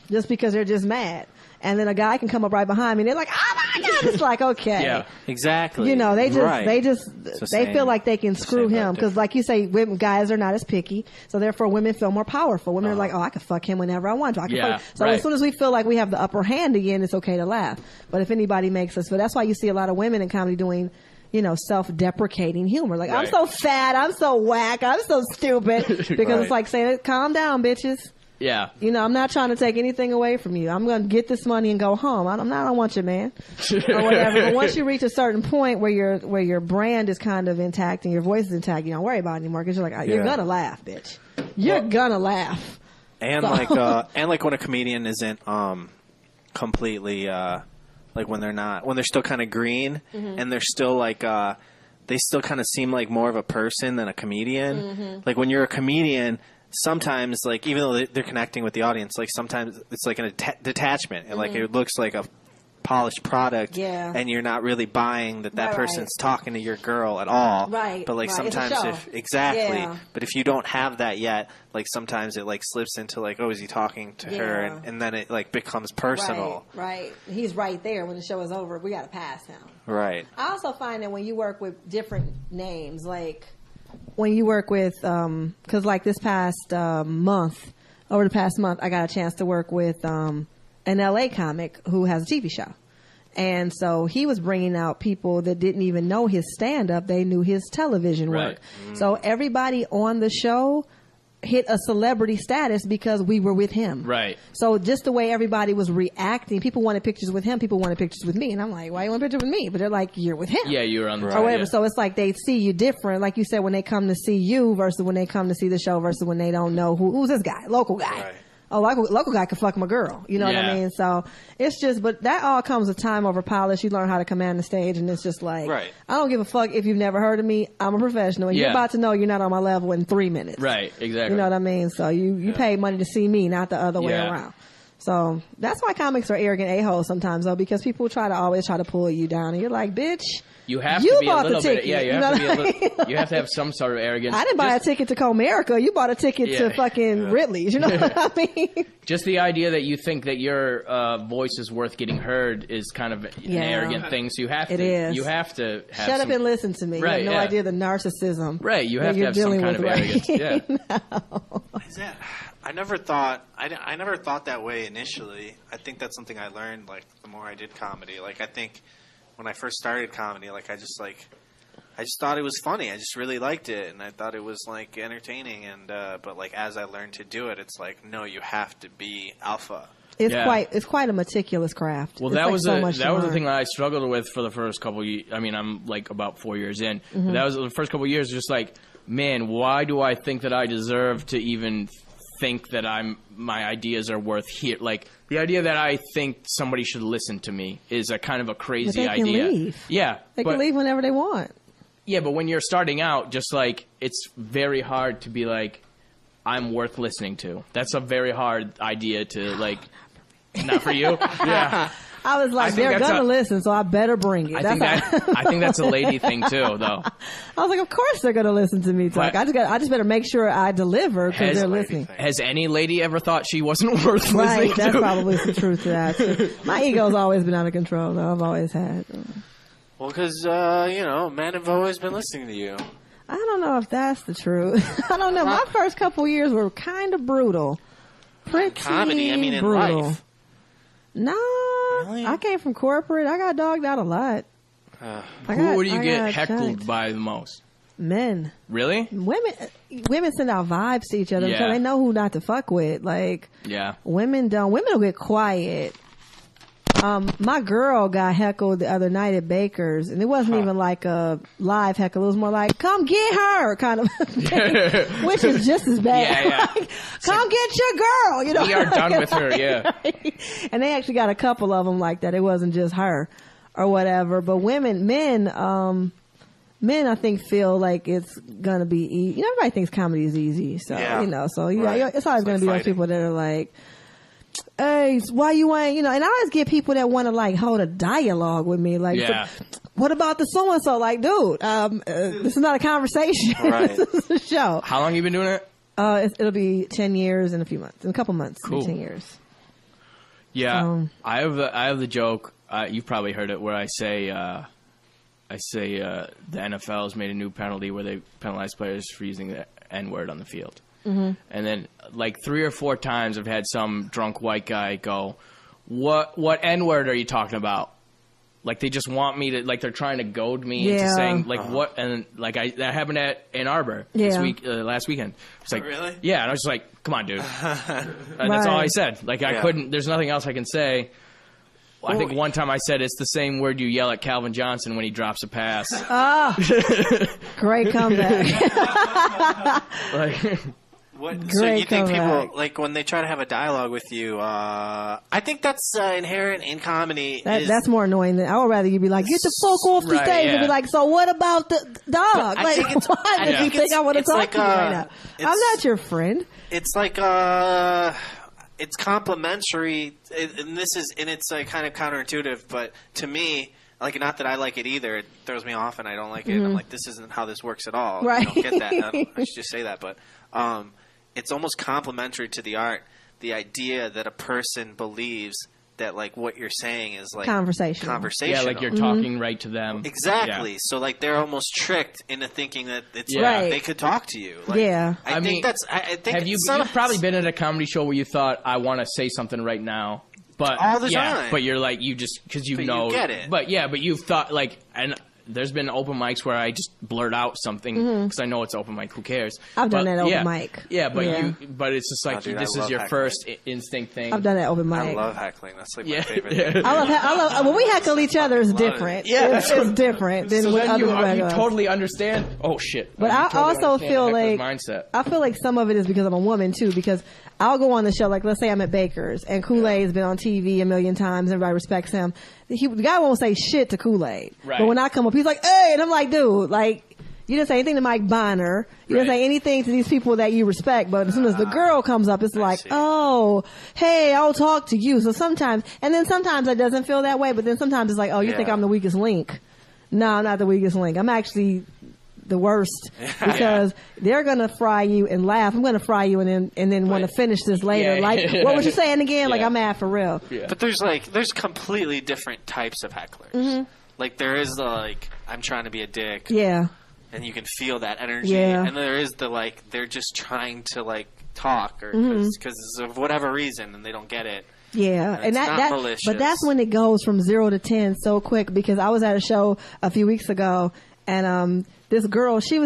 just because they're just mad. And then a guy can come up right behind me and they're like, oh my God. It's like, okay. Yeah, exactly. You know, they feel like they can screw him. Because like you say, guys are not as picky. So therefore women feel more powerful. Women are like, oh, I can fuck him whenever I want to. So as soon as we feel like we have the upper hand again, it's okay to laugh. But if anybody makes us, that's why you see a lot of women in comedy doing, self-deprecating humor. Like, I'm so fat, I'm so whack, I'm so stupid. Because it's like saying, calm down, bitches. Yeah. I'm not trying to take anything away from you. I'm going to get this money and go home. I don't want you, man. Or whatever. But once you reach a certain point where your brand is kind of intact and your voice is intact, you don't worry about it anymore because you're like, you're going to laugh, bitch. You're going to laugh. And like when a comedian isn't completely like when they're still kind of green and they're still like they still kind of seem like more of a person than a comedian. Like when you're a comedian, sometimes like even though they're connecting with the audience, like sometimes it's like a detachment and like it looks like a polished product and you're not really buying that person's talking to your girl at all. But like sometimes but if you don't have that yet, like sometimes it like slips into like, oh, is he talking to her? And then it like becomes personal. Right. He's right there when the show is over. We got to pass him. Right. I also find that when you work with different names, like when you work with, cause like this past month, I got a chance to work with an LA comic who has a TV show. And so he was bringing out people that didn't even know his stand-up. They knew his television work. So everybody on the show hit a celebrity status because we were with him. Right. So just the way everybody was reacting, people wanted pictures with him, people wanted pictures with me. And I'm like, why you want a picture with me? But they're like, you're with him. Yeah, you're on the or whatever. So it's like they see you different. Like you said, when they come to see you versus when they come to see the show versus when they don't know who's this guy, local guy. Right. Oh, local guy could fuck my girl. You know what I mean? So it's just, but that all comes with time over polish. You learn how to command the stage, and it's just like, I don't give a fuck if you've never heard of me. I'm a professional, and you're about to know you're not on my level in 3 minutes. Right, exactly. You know what I mean? So you pay money to see me, not the other way around. So that's why comics are arrogant a-holes sometimes, though, because people always try to pull you down, and you're like, bitch. You have You to be a bought the little bit. ticket, Yeah, you you have to know be a what I little. mean? You have to have some sort of arrogance. I didn't buy a ticket to Comerica. You bought a ticket to Yeah. fucking Ridley's. You know what I mean? Just the idea that you think that your voice is worth getting heard is kind of an arrogant thing. So you have to. It is. You have to have Shut up and listen to me. Right, you have no yeah. idea the narcissism. Right, you that have to you're have some dealing kind of with arrogance. right Yeah. Is that? I never thought that way initially. I think that's something I learned like the more I did comedy. Like I think when I first started comedy, like I just thought it was funny. I just really liked it, and I thought it was like entertaining. And but like as I learned to do it, it's like no, you have to be alpha. It's quite a meticulous craft. Well, It's that like was so that much to was the learn. thing that I struggled with for the first couple. I mean, I'm like about 4 years in. But that was the first couple of years. Just like, man, why do I think that I deserve to even think that my ideas are worth here? Like the idea that I think somebody should listen to me is a kind of a crazy But they can idea. leave. Yeah, They can leave whenever they want. Yeah, but when you're starting out, just like it's very hard to be like, I'm worth listening to. That's a very hard idea to like. Not for you. Yeah. I was like, they're gonna listen, so I better bring it. I think that's a lady thing too, though. I was like, of course they're gonna listen to me talk. But- I just better make sure I deliver because they're listening. Has any lady ever thought she wasn't worth Right, listening that's to? probably some truth to that. Too. My ego's always been out of control, though. I've always had. Well, because men have always been listening to you. I don't know if that's the truth. I don't know. My first couple years were kind of brutal. Pretty Comedy, I mean, in brutal. life. No, Really? I came from corporate. I got dogged out a lot. Who do you get heckled checked. by the most? Men. Really? Women send out vibes to each other Yeah. because they know who not to fuck with. Like, Yeah. women don't. Women will get quiet. My girl got heckled the other night at Baker's, and it wasn't even like a live heckle. It was more like, come get her kind of thing, which is just as bad. Yeah, yeah. Like, come get your girl, you know. We are done with her, yeah. And they actually got a couple of them like that. It wasn't just her or whatever. But men, I think feel like it's gonna be easy. You know, everybody thinks comedy is easy, so Yeah. It's always gonna be those people that are like, hey, why you ain't, and I always get people that want to like hold a dialogue with me. Like, Yeah. what about the so-and-so? Like, dude, this is not a conversation. Right. This is a show. How long you been doing it? It'll be 10 years in a few months, in a couple months. It'll be Cool. 10 years. Yeah. I have the joke. You've probably heard it where I say the NFL has made a new penalty where they penalize players for using the N-word on the field. Mm-hmm. And then like 3 or 4 times I've had some drunk white guy go, what N-word are you talking about? Like they just want me to, like they're trying to goad me into saying like what, and like that happened at Ann Arbor last weekend. It's like, really? Yeah, and I was just like, come on, dude. And that's all I said. Like I couldn't, there's nothing else I can say. I think one time I said it's the same word you yell at Calvin Johnson when he drops a pass. Great comeback. Like, So you think comeback. people, like, when they try to have a dialogue with you, I think that's inherent in comedy. That's more annoying than I would rather you be like, get the fuck off the Right, stage and yeah. be like, so what about the dog? I Like, think it's- why I would you think think it's- I want to it's talk like, to you right now? I'm it's- not your friend. It's like, it's complimentary, and it's kind of counterintuitive, but to me, like, not that I like it either, it throws me off and I don't like it, and I'm like, this isn't how this works at all. Right. I don't get that. I should just say that, but it's almost complimentary to the art, the idea that a person believes that, like, what you're saying is, like, Conversational. yeah, like you're talking right to them. Exactly. Yeah. So, like, they're almost tricked into thinking that it's Right. they could talk to you. Like, Yeah. I think Have you? You've probably been at a comedy show where you thought, I want to say something right now, but All the time. But you're like, you just because you But know, you get it. But you've thought like, and there's been open mics where I just blurt out something because I know it's open mic. Who cares? I've done But, that open yeah, mic. Yeah, but Yeah. but it's just like Oh, dude, this I is love your heckling. first instinct thing. I've done that open mic. I love heckling. That's like my Yeah. favorite Yeah. thing. I love when we heckle each other. It's Love it. different. Yeah. It's different than So with then other you regulars. totally understand. Oh shit! But You I totally also understand feel the like heckler's mindset. I feel like some of it is because I'm a woman too. Because I'll go on the show, like let's say I'm at Baker's and Kool-Aid's been on TV a million times. Everybody respects him. The guy won't say shit to Kool-Aid, Right. but when I come up, he's like, "Hey," and I'm like, "Dude, like." You didn't say anything to Mike Bonner. You didn't Right. say anything to these people that you respect. But as soon as the girl comes up, it's like, see. oh, hey, I'll talk to you. So sometimes, and then sometimes it doesn't feel that way. But then sometimes it's like, oh, you think Yeah. I'm the weakest link. No, I'm not the weakest link. I'm actually the worst because they're gonna fry you and laugh. I'm gonna fry you and then want to finish this later. Yeah. Like, what was you saying again? Yeah. Like, I'm mad for real. Yeah. But there's completely different types of hecklers. Mm-hmm. Like there is the like I'm trying to be a dick, Yeah. and you can feel that energy. Yeah. And there is the like they're just trying to like talk or Mm-hmm. because of whatever reason and they don't get it. Yeah, and it's that, not that malicious. but that's when it goes from 0 to 10 so quick because I was at a show a few weeks ago and this girl, she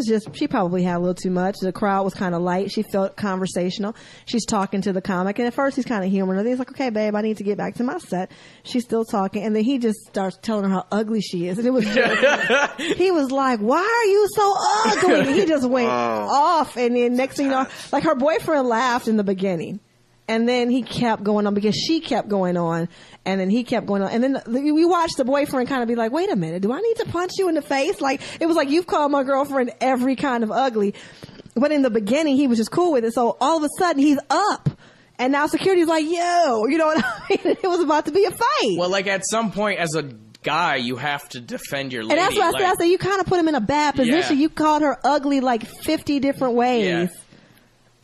probably had a little too much. The crowd was kind of light. She felt conversational. She's talking to the comic and at first he's kind of humoring her. Then he's like, okay, babe, I need to get back to my set. She's still talking and then he just starts telling her how ugly she is. And it was just, he was like, why are you so ugly? And he just went off and then next thing you know, like her boyfriend laughed in the beginning. And then he kept going on because she kept going on. And then he kept going on. And then we watched the boyfriend kind of be like, wait a minute, do I need to punch you in the face? Like, it was like, you've called my girlfriend every kind of ugly. But in the beginning, he was just cool with it. So all of a sudden, he's up. And now security's like, yo, you know what I mean? It was about to be a fight. Well, like at some point as a guy, you have to defend your lady. And that's what I said. You kind of put him in a bad position. Yeah. You called her ugly like 50 different ways. Yeah.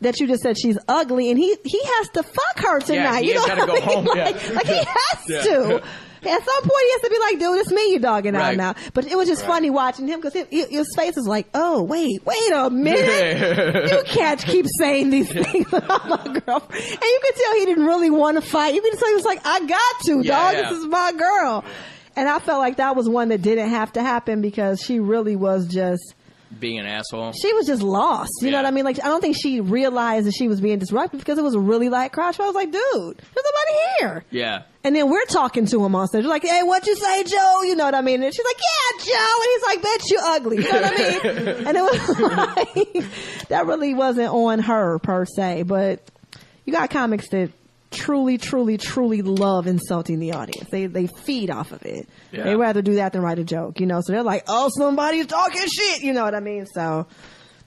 That you just said she's ugly, and he has to fuck her tonight. he you know has gotta what I go mean? home, yeah. Like he has to. At some point, he has to be like, "Dude, it's me you dogging out Right. now." But it was just funny watching him because his face is like, "Oh, wait a minute! You can't keep saying these things about my girlfriend." And you could tell he didn't really want to fight. You could tell he was like, "I got to, dog. Yeah. This is my girl." And I felt like that was one that didn't have to happen because she really was just. Being an asshole. She was just lost. You know Yeah. what I mean? Like, I don't think she realized that she was being disruptive because it was a really light crowd. So I was like, dude, there's nobody here. Yeah. And then we're talking to him on stage. We're like, hey, what you say, Joe? You know what I mean? And she's like, yeah, Joe. And he's like, bitch, you ugly. You know what I mean? And it was like, that really wasn't on her per se. But you got comics that truly, truly, truly love insulting the audience. They feed off of it. Yeah. They rather do that than write a joke, you know? So they're like, oh, somebody's talking shit. You know what I mean? So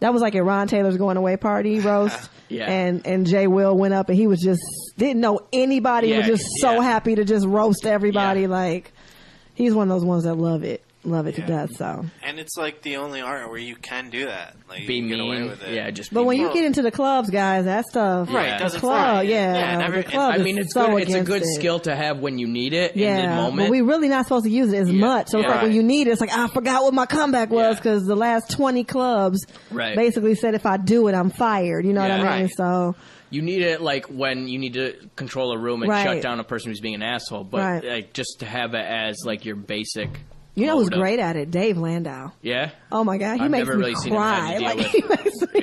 that was like at Ron Taylor's going away party roast. Yeah. And Jay Will went up and he was just, didn't know anybody, Yeah, was just so yeah. happy to just roast everybody. Yeah. Like, he's one of those ones that love it to death. So, And it's like the only art where you can do that. Like you Be can get away mean. with it. Yeah, just but be when mean. you get into the clubs, guys, that stuff, Right, Yeah. it doesn't club, fly. yeah, and the club I is mean, it's so good. It's a against good it. skill to have when you need it in the Yeah, moment. but we're really not supposed to use it as much. So it's like Right. when you need it, it's like, I forgot what my comeback was Yeah. because the last 20 clubs Right. basically said if I do it, I'm fired. You know Yeah. what I mean? Right. So, You need it like when you need to control a room and Right. shut down a person who's being an asshole. But Right. like just to have it as like your basic. you know who's motive. great at it? Dave Landau. Yeah. Oh my God, he I've makes never me really seen him have cry. to deal Like, with- he makes me,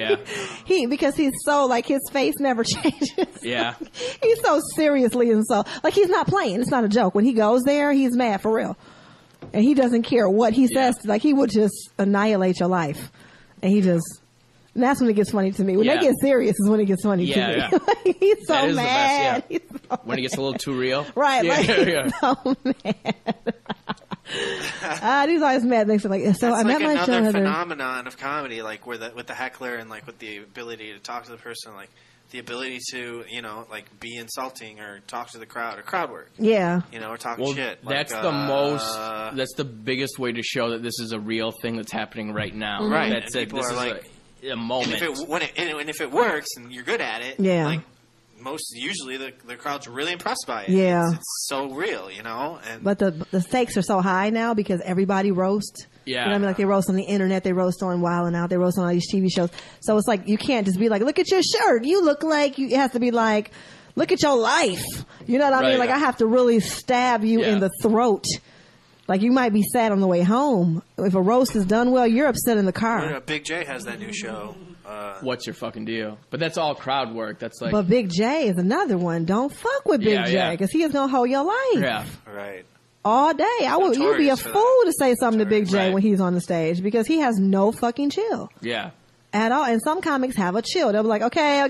Yeah. because he's so like his face never changes. Yeah. He's so seriously and so like he's not playing. It's not a joke. When he goes there, he's mad for real, and he doesn't care what he says. Like he would just annihilate your life, and he just. And that's when it gets funny to me. When Yeah. they get serious is when it gets funny Yeah, to me. yeah. Like, he's so That is the mad. best, yeah. He's so When it gets a little too real. Right, Yeah, like yeah. he's so mad. He's always mad. They say like, so That's I met like my another show. phenomenon of comedy, like where with the heckler and like with the ability to talk to the person, like the ability to like be insulting or talk to the crowd or crowd work, Yeah. or talk Well, shit. that's like, the most. That's the biggest way to show that this is a real thing that's happening right now. Right, That's and it. people This are is like- a moment. And if it works and you're good at it, Yeah. like usually the crowd's really impressed by it. Yeah. It's so real, and But the stakes are so high now because everybody roasts. Yeah. You know what I mean? Like they roast on the internet, they roast on Wild 'N Out, they roast on all these TV shows. So it's like you can't just be like, look at your shirt. You look like you. It has to be like, look at your life. You know what I mean? Right. Like I have to really stab you in Yeah. the throat. Like you might be sad on the way home. If a roast is done well, you're upset in the car. Big J has that new show. What's your fucking deal? But that's all crowd work. That's like. But Big J is another one. Don't fuck with Big Yeah, J yeah. because he is gonna hold your life. yeah. Right. All day. You'd be a Notorious for that. fool to say something to Big J Right. when he's on the stage because he has no fucking chill Yeah. at all. And some comics have a chill. They'll be like, okay.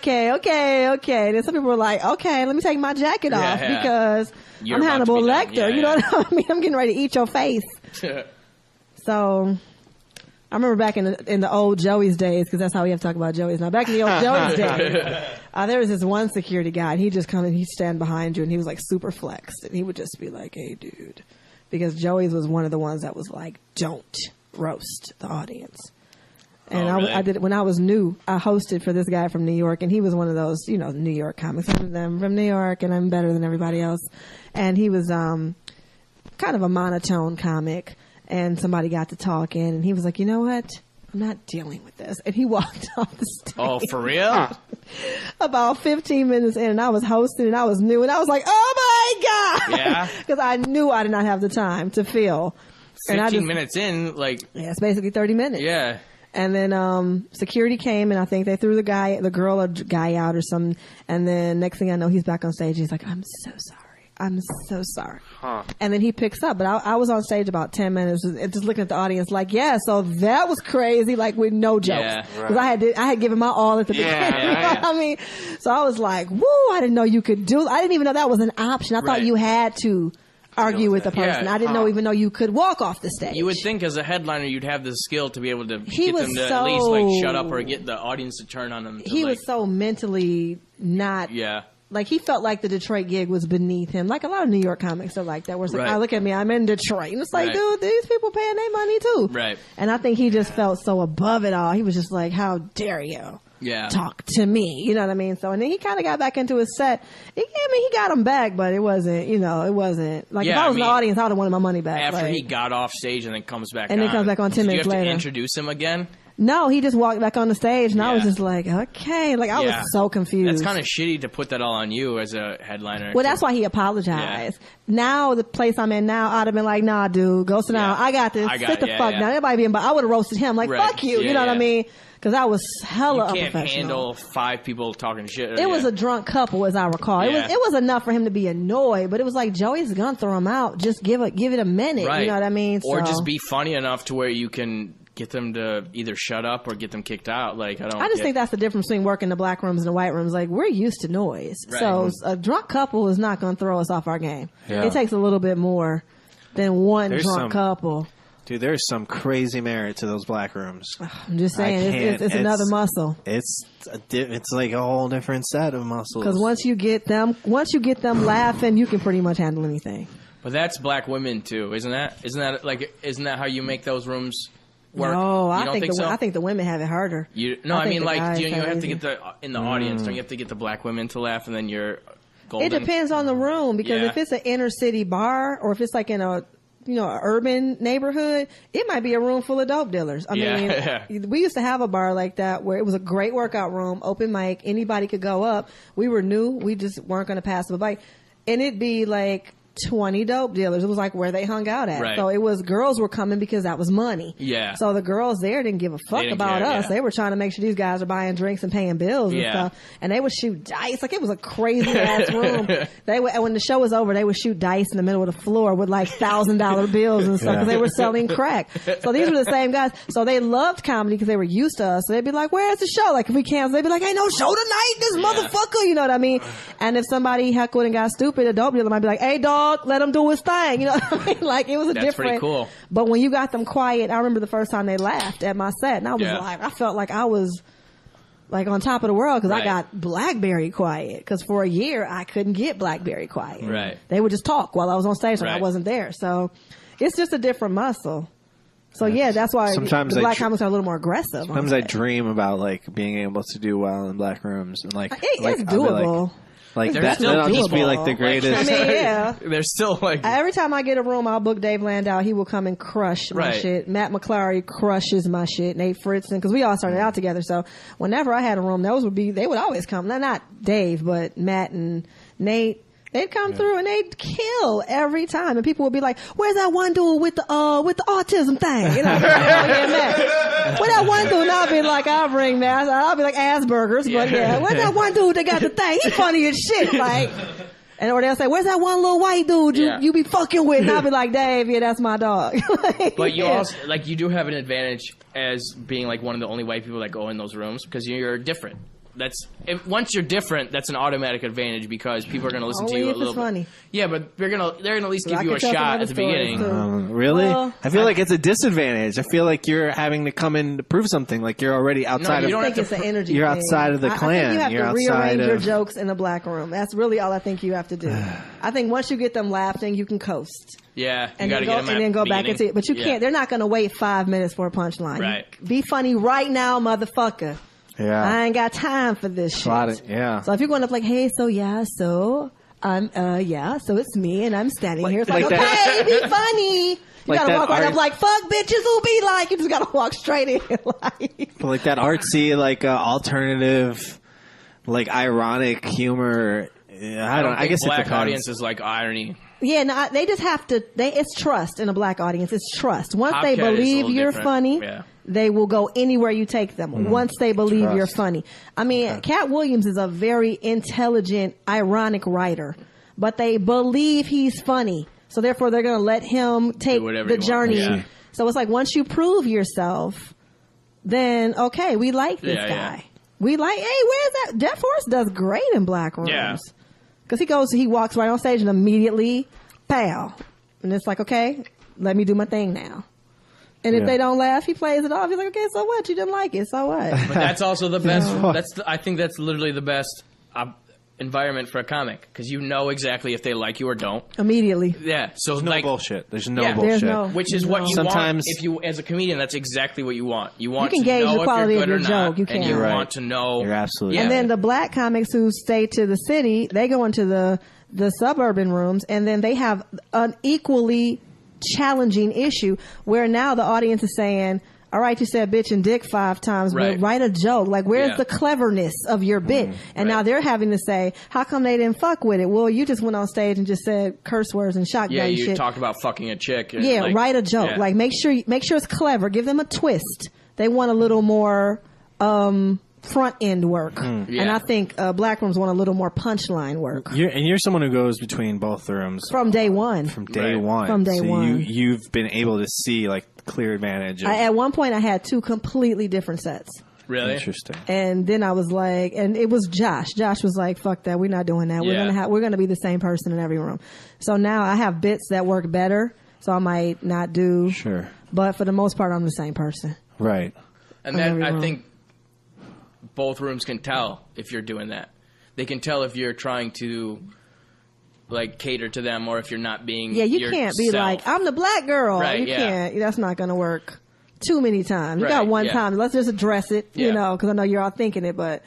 Then some people are like, okay, let me take my jacket off Yeah. because You're I'm about to Hannibal be done. Lecter. Yeah, you know yeah. what I mean? I'm getting ready to eat your face. So I remember back in the old Joey's days, because that's how we have to talk about Joey's now. Back in the old Joey's days, there was this one security guy, and he'd just come and he'd stand behind you, and he was like super flexed, and he would just be like, "Hey, dude, because Joey's was one of the ones that was like, don't roast the audience. And really? I did it when I was new. I hosted for this guy from New York, and he was one of those, New York comics. I'm from New York, and I'm better than everybody else. And he was kind of a monotone comic, and somebody got to talking, and he was like, you know what? I'm not dealing with this. And he walked off the stage. Oh, for real? About 15 minutes in, and I was hosting, and I was new, and I was like, oh my God! Yeah? Because I knew I did not have the time to fill. 15 minutes in, like... Yeah, it's basically 30 minutes. Yeah. And then security came, and I think they threw the girl or guy out or something. And then next thing I know, he's back on stage. He's like, I'm so sorry. I'm so sorry. Huh. And then he picks up. But I was on stage about 10 minutes, just looking at the audience like, yeah, so that was crazy, like with no jokes. Yeah. Because I had given my all at the beginning. You know what I mean? So I was like, woo, I didn't know you could do. I didn't even know that was an option. I thought you had to argue with the person. Yeah. I didn't even know you could walk off the stage. You would think as a headliner you'd have the skill to be able to He get was them to so- at least like shut up or get the audience to turn on them. He was so mentally not... Yeah. Like, he felt like the Detroit gig was beneath him. Like, a lot of New York comics are like that. Where it's like, Right. oh, look at me, I'm in Detroit. And it's like, Right. dude, these people paying their money too. Right. And I think he just felt so above it all. He was just like, how dare you Yeah. talk to me? You know what I mean? So, and then he kind of got back into his set. He got him back, but it wasn't, it wasn't. Like, if Yeah, I was I in the mean, audience, I would have wanted my money back. After Like, he got off stage and then comes back And on. then comes back on 10 Did minutes you have later. to introduce him again? no, he just walked back on the stage, and I was Yeah. just like, okay. Like, I Yeah. was so confused. That's kind of shitty to put that all on you as a headliner. Well, that's why he apologized. Now, the place I'm in now, I'd have been like, nah, dude, go sit down. Yeah. I got this. I got Sit the it. Yeah, fuck yeah. down. Everybody being, but I would have roasted him. Like, Right. fuck you. Yeah, you know what I yeah. mean? Because I was hella you can't unprofessional. handle 5 people talking shit. It was a drunk couple, as I recall. Yeah. It was enough for him to be annoyed, but it was like, Joey's gonna throw him out. Just give it a minute. Right. You know what I mean? Or So, just be funny enough to where you can get them to either shut up or get them kicked out. Like, I just think that's the difference between working the black rooms and the white rooms. Like, we're used to noise. Right. So a drunk couple is not going to throw us off our game. Yeah. It takes a little bit more than one There's drunk some- couple. Dude, there's some crazy merit to those black rooms. I'm just I saying, can't. it's another muscle. It's like a whole different set of muscles. Because once you get them laughing, you can pretty much handle anything. But that's black women too, isn't that? Isn't that how you make those rooms work? No, You I don't think so? I think the women have it harder. I think mean, the like, guys do you have have it to get easier. in the audience? Don't you have to get the black women to laugh, and then you're golden? It depends on the room, because Yeah. if it's an inner city bar or if it's like in a an urban neighborhood, it might be a room full of dope dealers. I Yeah. mean, we used to have a bar like that where it was a great workout room, open mic, anybody could go up. We were new, we just weren't going to pass them by, and it'd be like 20 dope dealers. It was like where they hung out at. Right. So it was, girls were coming because that was money. Yeah. So the girls there didn't give a fuck didn't about care, us. yeah. They were trying to make sure these guys are buying drinks and paying bills and Yeah. stuff. And they would shoot dice. Like, it was a crazy ass room. They would, and when the show was over, they would shoot dice in the middle of the floor with like $1,000 bills and stuff, because they were selling crack. So these were the same guys. So they loved comedy because they were used to us. So they'd be like, where's the show? Like, if we cancel, they'd be like, ain't no show tonight, this motherfucker. You know what I mean? And if somebody heckled and got stupid, a dope dealer might be like, hey dog, let him do his thing. You know what I mean? Like, it was a That's different. pretty cool. But when you got them quiet, I remember the first time they laughed at my set, and I was Yeah. like, I felt like I was like on top of the world, because Right. I got BlackBerry quiet, because for a year I couldn't get BlackBerry quiet. Right. They would just talk while I was on stage, like I Right. wasn't there. So it's just a different muscle. So yeah, that's why Sometimes the I black tr- comics are a little more aggressive. Sometimes I dream about like being able to do well in black rooms, and like It's I'll be doable. Like They're that, still then I'll just be doable. like the greatest. I mean, yeah. They're still like Every time I get a room, I'll book Dave Landau. He will come and crush my Right. shit. Matt McClary crushes my shit. Nate Fritzen, because we all started out together. So whenever I had a room, they would always come. Not Dave, but Matt and Nate. They'd come through and they'd kill every time, and people would be like, "Where's that one dude with the autism thing?" You know, oh, yeah, Matt. Where that one dude? And I'll be like, I'll bring Matt. I'll be like Asperger's, but yeah, where's that one dude that got the thing? He funny as shit, like. And or they'll say, "Where's that one little white dude you be fucking with?" And I'll be like, "Dave, yeah, that's my dog." Like, But you yeah. also you do have an advantage as being like one of the only white people that go in those rooms, because you're different. once you're different, that's an automatic advantage because people are going to listen to Only you a if little it's funny. bit. Yeah, but they're gonna at least I give you can a tell some shot other at the stories, beginning. too. Really? Well, I feel like it's a disadvantage. I feel like you're having to come in to prove something. Like you're already outside you of. don't I think it's an energy. You're thing. outside of the I clan. think you have You're to outside rearrange your of- jokes in a black room. That's really all I think you have to do. I think once you get them laughing, you can coast. Yeah, you And got to then get them and then go back into it. But you Yeah. can't. They're not going to wait 5 minutes for a punchline. Right. Be funny right now, motherfucker. Yeah. I ain't got time for this shit. Yeah. So if you're going up like, hey, so I'm so it's me and I'm standing here. It's like like that- okay, be funny. You Like gotta that walk right art- up like, fuck bitches who be like. You just gotta walk straight in. Like, But like that artsy, like alternative, like ironic humor. I don't. I guess black it depends. audiences like irony. yeah, no, they just have to. It's trust in a black audience. It's trust. Once Hopcat they is a believe little you're different. funny, Yeah. they will go anywhere you take them. Once they believe you're Trust. funny. I mean, Cat Williams is a very intelligent, ironic writer, but they believe he's funny, so therefore they're going to let him take whatever the he wants. journey. Yeah. So it's like once you prove yourself, then okay, we like this Yeah, guy. yeah. We like, hey, where's that? Jeff Forrest does great in black rooms. Yeah. Because he walks right on stage and immediately, pow. And it's like, okay, let me do my thing now. And if Yeah. they don't laugh, he plays it off. He's like, okay, so what? You didn't like it, so what? But that's also the best. I think that's literally the best environment for a comic because you know exactly if they like you or don't. Immediately. Yeah. So There's no like, bullshit. There's no Yeah. bullshit. There's no- which is what you Sometimes- want. If you, as a comedian, that's exactly what you want. You want You can to gauge know the if quality you're of good your or not, joke. You and can. you Right. want to know. You're absolutely Yeah. And then the black comics who stay to the city, they go into the suburban rooms, and then they have an equally challenging issue where now the audience is saying, all right, you said bitch and dick 5 times, Right. but write a joke. Like, where's Yeah. the cleverness of your bit? And now right. they're having to say, how come they didn't fuck with it? Well, you just went on stage and just said curse words and shotgun Yeah, you shit. talked about fucking a chick. and, Yeah, like, write a joke. yeah. Like, make sure it's clever. Give them a twist. They want a little more front end work, and Yeah. I think black rooms want a little more punchline work You're someone who goes between both rooms from day one. from day Right. one. From day so one. You've been able to see like clear advantage. Of, At one point, I had 2 completely different sets. Really? Interesting. And then I was like, and it was Josh. Josh was like, "Fuck that, we're not doing that. Yeah. We're gonna be the same person in every room." So now I have bits that work better. So I might not do. Sure. But for the most part, I'm the same person. Right. And in then every I room. think both rooms can tell if you're doing that. They can tell if you're trying to like cater to them or if you're not being. Yeah, you can't be yourself. like, I'm the black girl. Right, You yeah. can't. That's not going to work too many times. You got Right, one yeah. time. Let's just address it, you Yeah. know, because I know you're all thinking it, but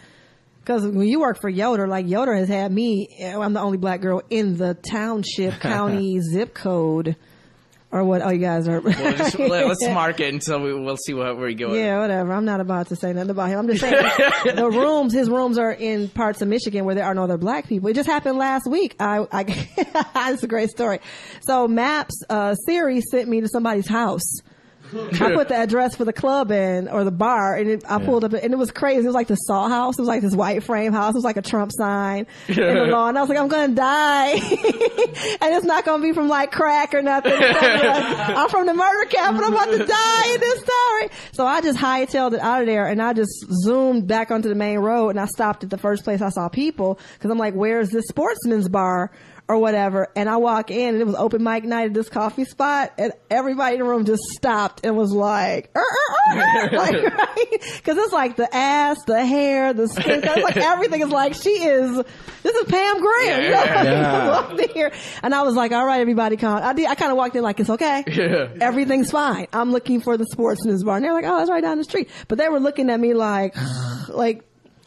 because when you work for Yoder, like Yoder has had me, I'm the only black girl in the township, county, zip code, or what? Oh, you guys are. Let's mark it until we'll see where we go. Yeah, whatever. I'm not about to say nothing about him. I'm just saying his rooms are in parts of Michigan where there are no other black people. It just happened last week. It's a great story. So Maps, Siri sent me to somebody's house. I put the address for the club or the bar, and I pulled up, and it was crazy. It was like the Saw House. It was like this white frame house. It was like a Trump sign in the lawn. I was like, I'm going to die. And it's not going to be from like crack or nothing. It's gonna be like, I'm from the murder capital. I'm about to die in this story. So I just hightailed it out of there, and I just zoomed back onto the main road, and I stopped at the first place I saw people, because I'm like, where's this sportsman's bar? Or whatever, and I walk in, and it was open mic night at this coffee spot, and everybody in the room just stopped and was like, like, right? Because it's like the ass, the hair, the skin, it's like everything is like, this is Pam Graham, you know? I walked in here, and I was like, all right, everybody, come. I kind of walked in like, it's okay, everything's fine. I'm looking for the sportsman's bar, and they're like, oh, it's right down the street, but they were looking at me like,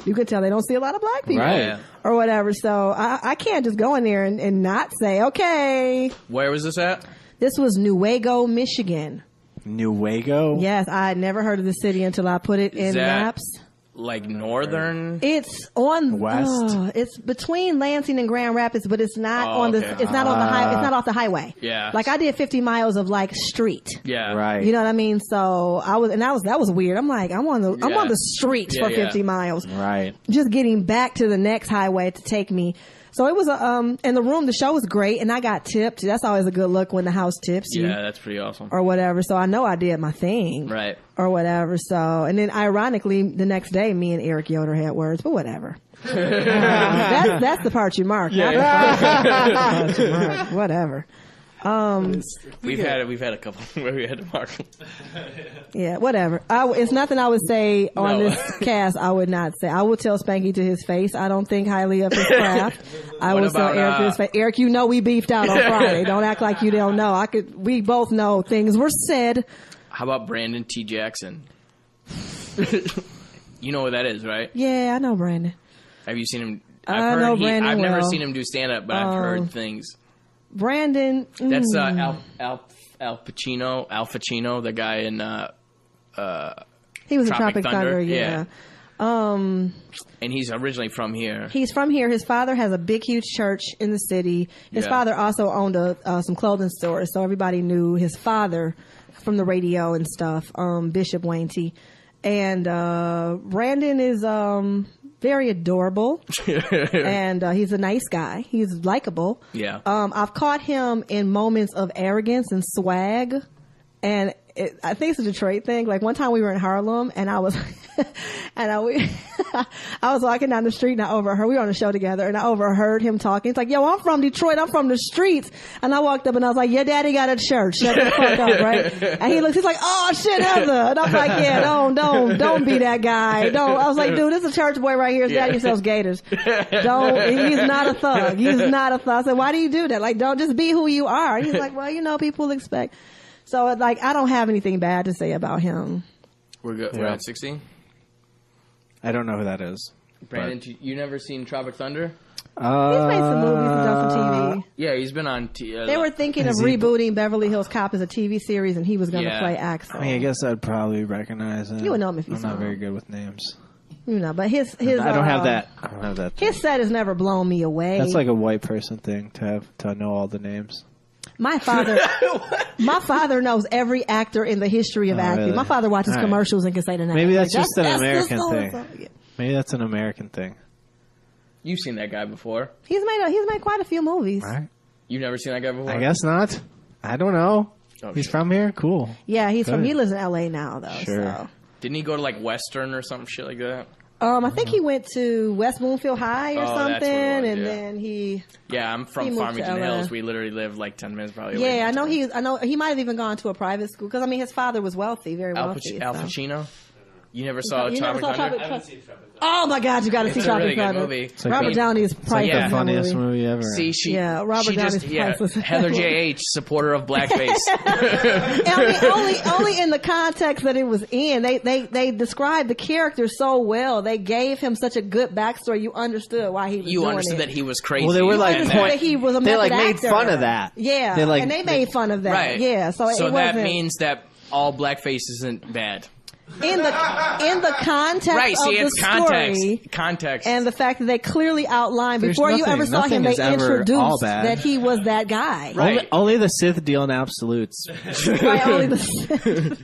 you could tell they don't see a lot of black people. Right. Or whatever. So I can't just go in there and not say, okay. Where was this at? This was Newaygo, Michigan. Newaygo? Yes, I had never heard of the city until I put it in that- maps. Like northern. It's on West? it's between Lansing and Grand Rapids, but it's not Oh, on the. okay. It's not on the highway. It's not off the highway. Yeah. Like I did 50 miles of like street. Yeah. Right. You know what I mean? So that was weird. I'm like, I'm on the street Yeah, for 50 yeah. miles. Right. Just getting back to the next highway to take me. So it was and the room, the show was great, and I got tipped. That's always a good look when the house tips you Yeah, that's pretty awesome. or whatever. So I know I did my thing. Right. or whatever. So, and then ironically, the next day, me and Eric Yoder had words, but whatever. That's the part you mark. Yeah. Not the part you mark. Whatever. We've had a couple where we had to mark. Yeah, whatever. It's nothing I would say on this cast. I would not say. I will tell Spanky to his face. I don't think highly of his craft. I will tell Eric to his face. Eric, you know we beefed out on Friday. Don't act like you don't know. We both know things were said. How about Brandon T. Jackson? You know what that is, right? Yeah, I know Brandon. Have you seen him? I know Brandon I've never well. seen him do stand up, but I've heard things. Brandon. That's Al Pacino, the guy in he was in Tropic Thunder, yeah. And he's originally from here. He's from here. His father has a big, huge church in the city. His father also owned some clothing stores, so everybody knew his father from the radio and stuff, Bishop Wayne T. And Brandon is very adorable, and he's a nice guy. He's likable. Yeah. I've caught him in moments of arrogance and swag, and I think it's a Detroit thing. Like one time we were in Harlem, and I was, I was walking down the street, and we were on a show together, and I overheard him talking. He's like, "Yo, I'm from Detroit. I'm from the streets." And I walked up, and I was like, "Your daddy got a church. Shut the fuck up, right?" And he's like, "Oh shit, Heather." And I'm like, "Yeah, don't be that guy. Don't." I was like, "Dude, this is a church boy right here. His daddy sells gators. Don't. He's not a thug. He's not a thug." I said, "Why do you do that? Like, don't just be who you are." And he's like, "Well, people expect." So, like, I don't have anything bad to say about him. We're good. Yeah. We're at 16. I don't know who that is. Brandon, you never seen Tropic Thunder? He's made some movies and done some TV. Yeah, he's been on They were thinking of rebooting Beverly Hills Cop as a TV series, and he was going to play Axel. I mean, I guess I'd probably recognize him. You would know him if you saw him. I'm not very good with names. But his I don't have that. I don't have that. His set has never blown me away. That's like a white person thing to know all the names. My father knows every actor in the history of acting. Really? My father watches commercials and can say the name. Maybe that's just an American thing. Maybe that's an American thing. You've seen that guy before. He's made quite a few movies. Right. You've never seen that guy before? I guess not. I don't know. Oh, he's from here? Cool. Yeah, he lives in LA now though. Sure. So. Didn't he go to like Western or some shit like that? I think he went to West Bloomfield High or something, then he. Yeah, I'm from Farmington Hills. We literally live like 10 minutes probably. Yeah, I know he might have even gone to a private school because his father was wealthy, very wealthy. Al Pacino. You never saw Tropic Thunder? I haven't seen Tropic Thunder. Oh my God, you got to see Tropic Thunder. Movie. Robert Downey is priceless. It's like the funniest movie ever. See, Robert Downey's priceless. Heather J.H., supporter of blackface. only in the context that it was in. They described the character so well. They gave him such a good backstory. You understood why he was doing it. You understood that he was crazy. Well, they were like, that he was a they like made actor. fun of that. Yeah, and they made fun of that. Right. Yeah, so that means that all blackface isn't bad. In the context right, see, of it's the story, context, and the fact that they clearly outlined before you ever saw him, they introduced that he was that guy. Right. Only the Sith deal in absolutes. Right, only the Sith.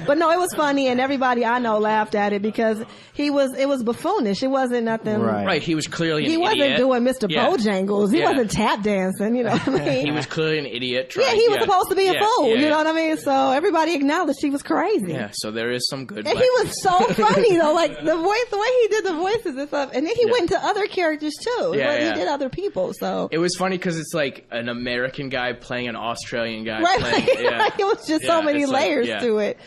But no, it was funny, and everybody I know laughed at it because it was buffoonish. It wasn't nothing. Right, he was clearly an idiot. He wasn't doing Mr. Bojangles. He wasn't tap dancing. You know what I mean? He was clearly an idiot. He was supposed to be a fool. You know what I mean? So everybody acknowledged he was crazy. Yeah. So there is some good. And he was so funny though, like the way he did the voices and stuff. And then he went to other characters too. He did other people. So it was funny because it's like an American guy playing an Australian guy. Right. Playing, It was just so many layers to it.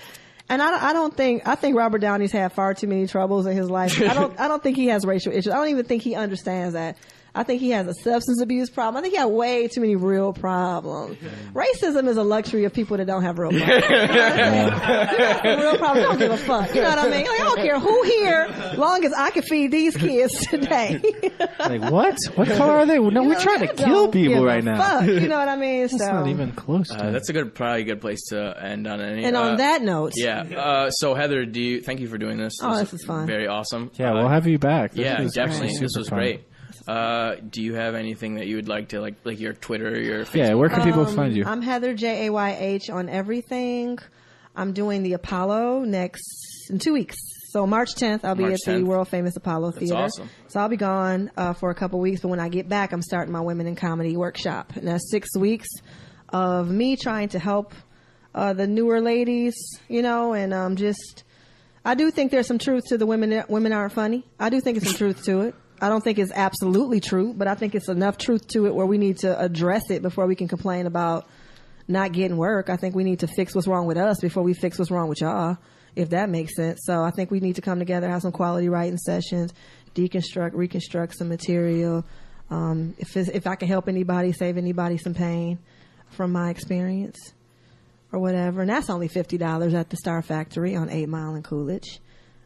And I think Robert Downey's had far too many troubles in his life. I don't think he has racial issues. I don't even think he understands that. I think he has a substance abuse problem. I think he has way too many real problems. Racism is a luxury of people that don't have real problems. Real problems. Don't give a fuck. You know what I mean? Like, I don't care who here, long as I can feed these kids today. Like, what? What color are they? No, we're trying to kill people right now. Fuck, you know what I mean? That's not even close to that's probably a good place to end on. On that note. Yeah. So Heather, thank you for doing this. This is fun. Very awesome. Yeah, we'll have you back. Definitely. This was great. Do you have anything that you would like to like your Twitter, your Facebook? Yeah, where can people find you? I'm Heather JAYH on everything. I'm doing the Apollo in 2 weeks. So March 10th, I'll be at the world famous Apollo Theater. That's awesome. So I'll be gone for a couple weeks, but when I get back, I'm starting my Women in Comedy workshop, and that's 6 weeks of me trying to help the newer ladies, you know, and just I do think there's some truth to the women aren't funny. I do think it's some truth to it. I don't think it's absolutely true, but I think it's enough truth to it where we need to address it before we can complain about not getting work. I think we need to fix what's wrong with us before we fix what's wrong with y'all, if that makes sense. So I think we need to come together, have some quality writing sessions, deconstruct, reconstruct some material. If I can help anybody, save anybody some pain from my experience or whatever. And that's only $50 at the Star Factory on 8 Mile and Coolidge,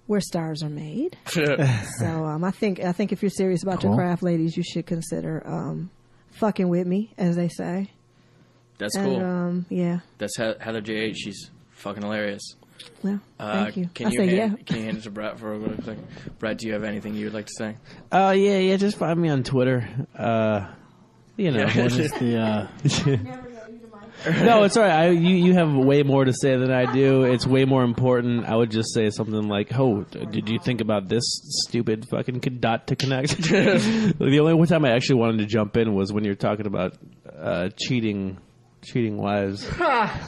where stars are made. So I think if you're serious about your craft, ladies, you should consider fucking with me, as they say. That's cool. Yeah. That's Heather J.H. She's fucking hilarious. Well, thank you. Can you hand it to Brett for a quick thing? Brett, do you have anything you would like to say? Yeah. Just find me on Twitter. You know, what is the? No, it's all right. You have way more to say than I do. It's way more important. I would just say something like, "Oh, did you think about this stupid fucking dot to connect?" The only time I actually wanted to jump in was when you're talking about cheating wives.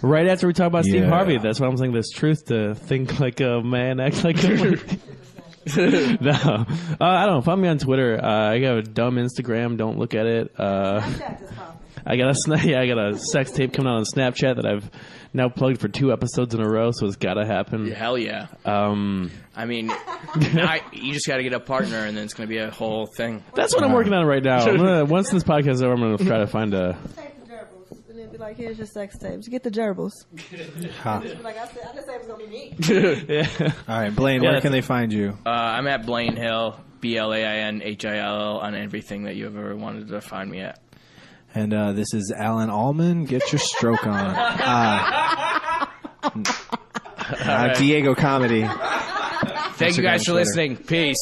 Right after we talk about Steve Harvey, that's why I'm saying there's truth to think like a man, act like a woman. No, I don't know. Find me on Twitter. I got a dumb Instagram. Don't look at it. I got a sex tape coming out on Snapchat that I've now plugged for 2 episodes in a row, so it's gotta happen. Hell yeah. I mean, you just gotta get a partner, and then it's gonna be a whole thing. That's what I'm working on right now. Once this podcast is over, I'm gonna try to find a. And then be like, here's your sex tapes. Get the gerbils. Huh. Like I didn't say it was gonna be me. Yeah. All right, Blain, where can they find you? I'm at Blain Hill, BlainHill, on everything that you've ever wanted to find me at. And this is Alan Allman. Get your stroke on. Diego Comedy. Thank you guys for listening. Peace.